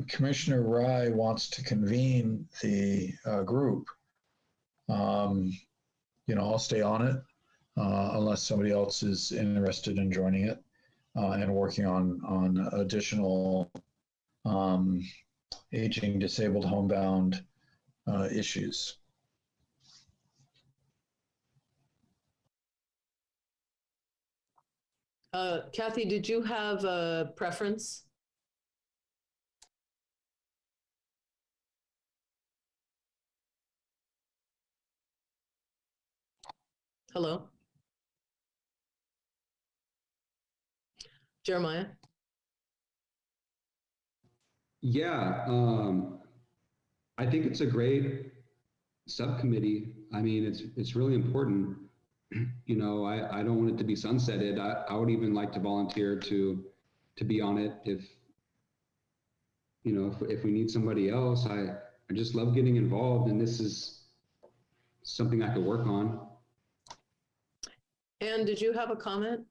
Commissioner Rye wants to convene the group, I'll stay on it unless somebody else is interested in joining it and working on additional aging, disabled, homebound issues. Kathy, did you have a preference? Hello? Jeremiah? Yeah, I think it's a great subcommittee. I mean, it's really important. You know, I don't want it to be sunsetted. I would even like to volunteer to be on it if, you know, if we need somebody else. I just love getting involved, and this is something I could work on. Anne, did you have a comment?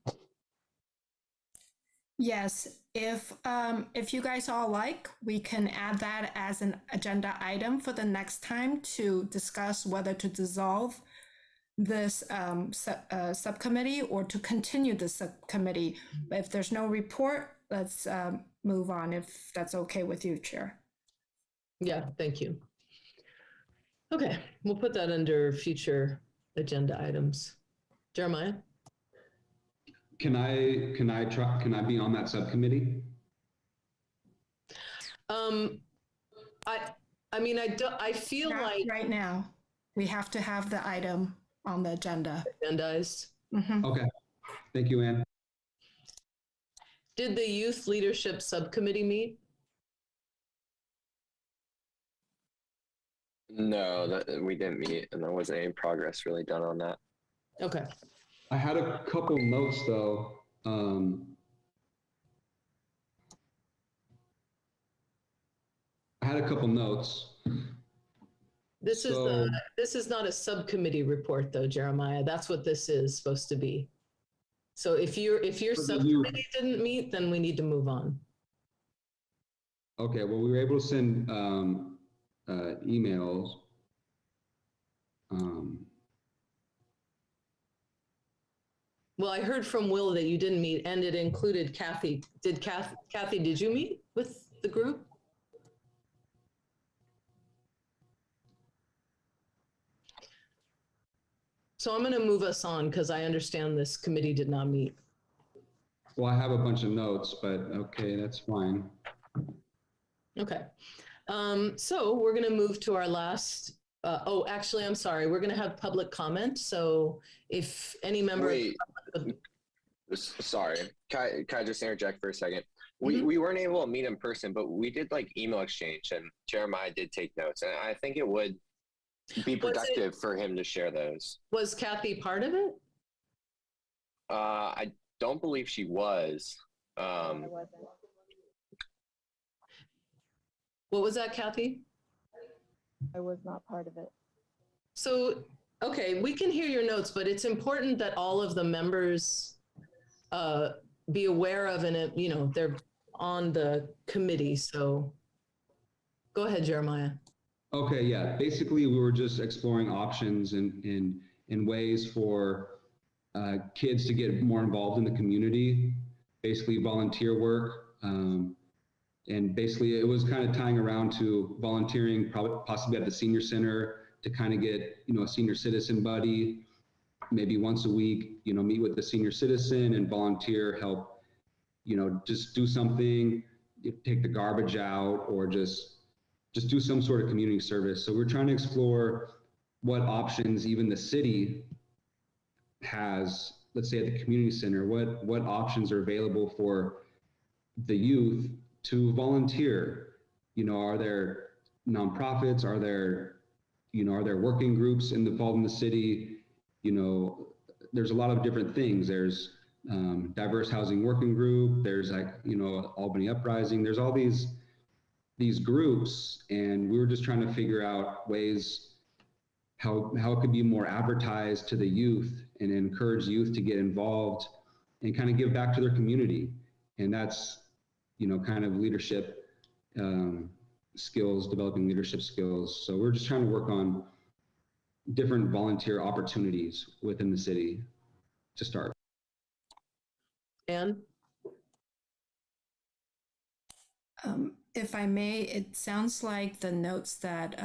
Yes, if you guys all like, we can add that as an agenda item for the next time to discuss whether to dissolve this subcommittee or to continue the subcommittee. But if there's no report, let's move on if that's okay with you, Chair. Yeah, thank you. Okay, we'll put that under future agenda items. Jeremiah? Can I be on that subcommittee? I mean, I feel Not like right now we have to have the item on the agenda. Agendized. Okay, thank you, Anne. Did the youth leadership subcommittee meet? No, we didn't meet, and there wasn't any progress really done on that. Okay. I had a couple notes though. I had a couple notes. This is not a subcommittee report though, Jeremiah. That's what this is supposed to be. So if your subcommittee didn't meet, then we need to move on. Okay, well, we were able to send emails. Well, I heard from Will that you didn't meet, and it included Kathy. Kathy, did you meet with the group? So I'm going to move us on because I understand this committee did not meet. Well, I have a bunch of notes, but okay, that's fine. Okay. So we're going to move to our last. Oh, actually, I'm sorry. We're going to have public comment. So if any member. Wait. Sorry, can I just interject for a second? We weren't able to meet in person, but we did like email exchange, and Jeremiah did take notes, and I think it would be productive for him to share those. Was Kathy part of it? I don't believe she was. I wasn't. What was that, Kathy? I was not part of it. So, okay, we can hear your notes, but it's important that all of the members be aware of, and you know, they're on the committee. So go ahead, Jeremiah. Okay, yeah. Basically, we were just exploring options and ways for kids to get more involved in the community, basically volunteer work. And basically, it was kind of tying around to volunteering, possibly at the senior center to kind of get, you know, a senior citizen buddy, maybe once a week, you know, meet with the senior citizen and volunteer, help, you know, just do something, take the garbage out, or just do some sort of community service. So we're trying to explore what options even the city has, let's say at the community center, what options are available for the youth to volunteer. You know, are there nonprofits? Are there working groups involved in the city? You know, there's a lot of different things. There's diverse housing working group. There's like, you know, Albany Uprising. There's all these groups, and we were just trying to figure out ways how it could be more advertised to the youth and encourage youth to get involved and kind of give back to their community. And that's, you know, kind of leadership skills, developing leadership skills. So we're just trying to work on different volunteer opportunities within the city to start. Anne? If I may, it sounds like the notes that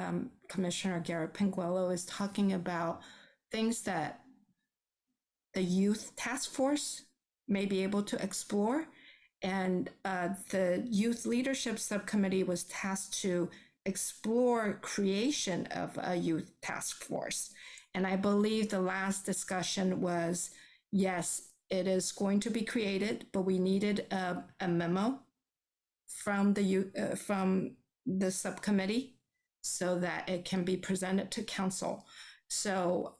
Commissioner Garrett Pinguello is talking about things that the youth task force may be able to explore. And the Youth Leadership Subcommittee was tasked to explore creation of a youth task force. And I believe the last discussion was, yes, it is going to be created, but we needed a memo from the subcommittee so that it can be presented to council. So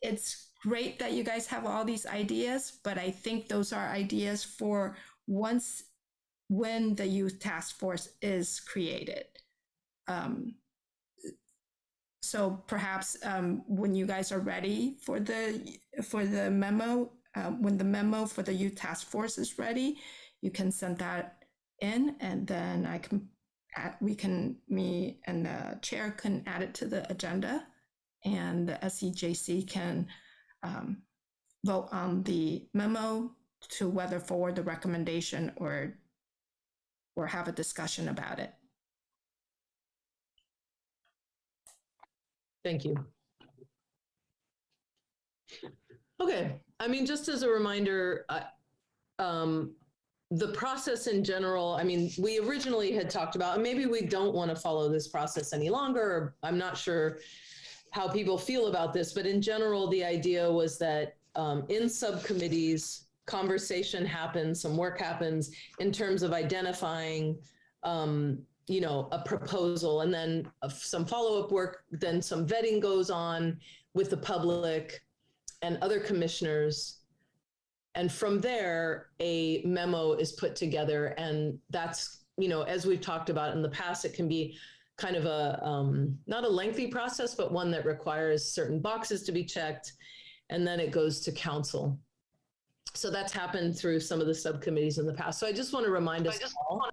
it's great that you guys have all these ideas, but I think those are ideas for when the youth task force is created. So perhaps when you guys are ready for the memo, when the memo for the youth task force is ready, you can send that in, and then me and the chair can add it to the agenda, and the SEJC can vote on the memo to whether forward the recommendation or have a discussion about it. Thank you. Okay, I mean, just as a reminder, the process in general, I mean, we originally had talked about, and maybe we don't want to follow this process any longer, or I'm not sure how people feel about this, but in general, the idea was that in subcommittees, conversation happens, some work happens in terms of identifying, a proposal, and then some follow-up work, then some vetting goes on with the public and other commissioners. And from there, a memo is put together. And that's, as we've talked about in the past, it can be kind of not a lengthy process, but one that requires certain boxes to be checked. And then it goes to council. So that's happened through some of the subcommittees in the past. So I just want to remind us all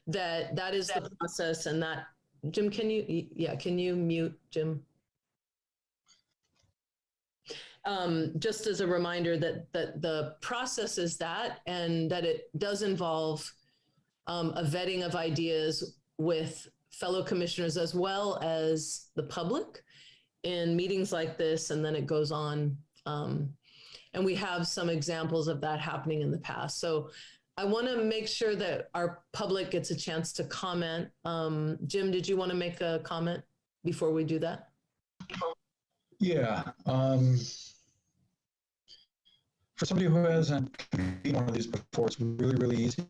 that is the process, and that, Jim, can you mute Jim? Just as a reminder that the process is that, and that it does involve a vetting of ideas with fellow commissioners as well as the public in meetings like this, and then it goes on. And we have some examples of that happening in the past. So I want to make sure that our public gets a chance to comment. Jim, did you want to make a comment before we do that? Yeah. For somebody who hasn't been one of these before, it's really, really easy.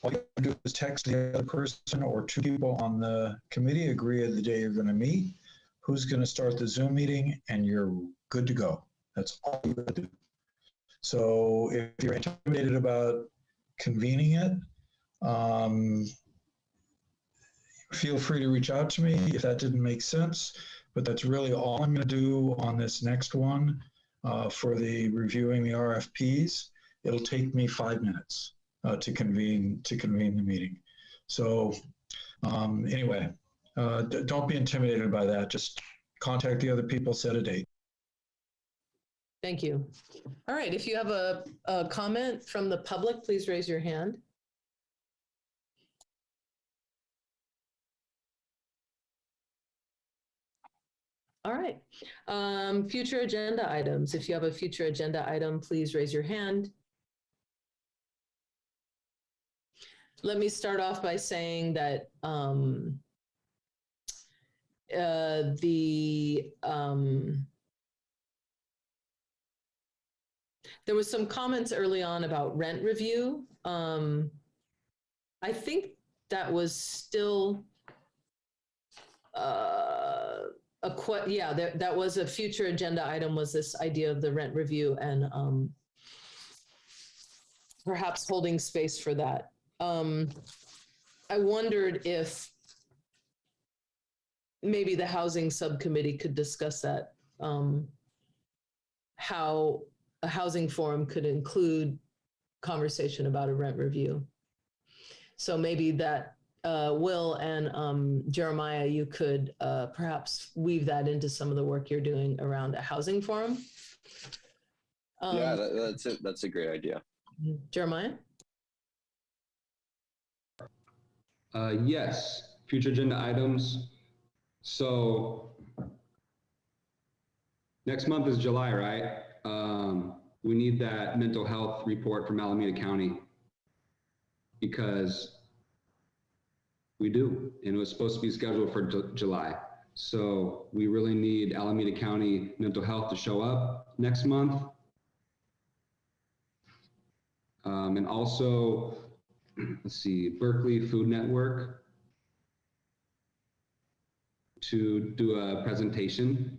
All you have to do is text the other person or two people on the committee, agree on the day you're going to meet, who's going to start the Zoom meeting, and you're good to go. That's all you have to do. So if you're intimidated about convening it, feel free to reach out to me if that didn't make sense. But that's really all I'm going to do on this next one for the reviewing the RFPs. It'll take me 5 minutes to convene the meeting. So anyway, don't be intimidated by that. Just contact the other people, set a date. Thank you. All right, if you have a comment from the public, please raise your hand. All right, future agenda items. If you have a future agenda item, please raise your hand. Let me start off by saying that there was some comments early on about rent review. I think that was still that was a future agenda item, was this idea of the rent review, and perhaps holding space for that. I wondered if maybe the housing subcommittee could discuss that, how a housing forum could include conversation about a rent review. So maybe that Will and Jeremiah, you could perhaps weave that into some of the work you're doing around a housing forum. Yeah, that's it. That's a great idea. Jeremiah? Yes, future agenda items. So next month is July, right? we need that mental health report from Alameda County, because we do, and it was supposed to be scheduled for July. So we really need Alameda County mental health to show up next month. And also, let's see, Berkeley Food Network to do a presentation.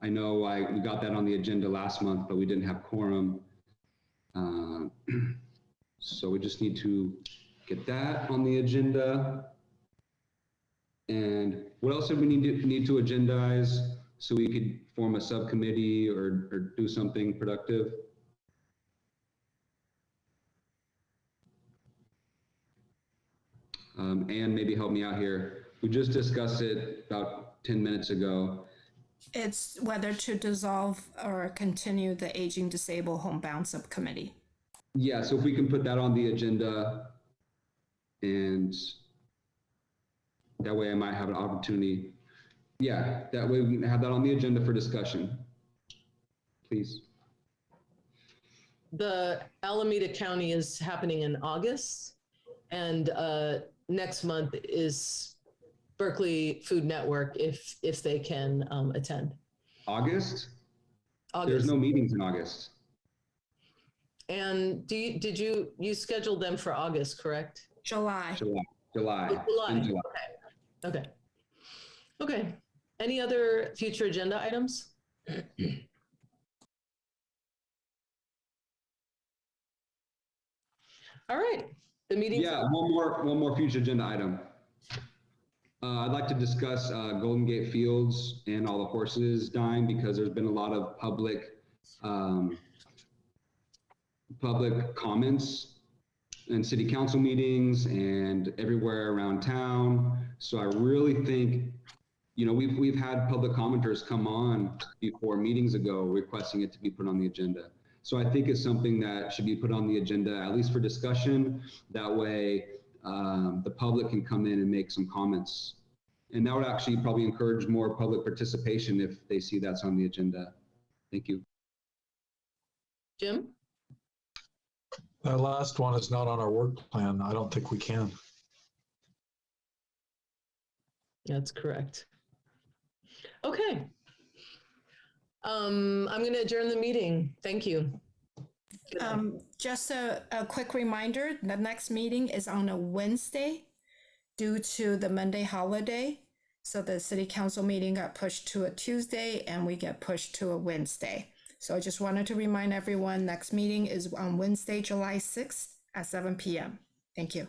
I know we got that on the agenda last month, but we didn't have quorum. So we just need to get that on the agenda. And what else do we need to agendize so we could form a subcommittee or do something productive? And maybe help me out here. We just discussed it about 10 minutes ago. It's whether to dissolve or continue the Aging Disabled Homebound Subcommittee. Yeah, so if we can put that on the agenda, and that way I might have an opportunity. Yeah, that way we can have that on the agenda for discussion, please. The Alameda County is happening in August, and next month is Berkeley Food Network, if they can attend. August? August. There's no meetings in August. And did you schedule them for August, correct? July. Oh, July. Okay. Any other future agenda items? All right. The meeting. Yeah, one more future agenda item. I'd like to discuss Golden Gate Fields and all the horses dying, because there's been a lot of public comments in city council meetings and everywhere around town. So I really think, we've had public commenters come on before meetings ago requesting it to be put on the agenda. So I think it's something that should be put on the agenda, at least for discussion. That way the public can come in and make some comments. And that would actually probably encourage more public participation if they see that's on the agenda. Thank you. Jim? That last one is not on our work plan. I don't think we can. That's correct. Okay. I'm going to adjourn the meeting. Thank you. Just a quick reminder, the next meeting is on a Wednesday due to the Monday holiday. So the city council meeting got pushed to a Tuesday and we get pushed to a Wednesday. So I just wanted to remind everyone, next meeting is on Wednesday, July 6th at 7 p.m. Thank you.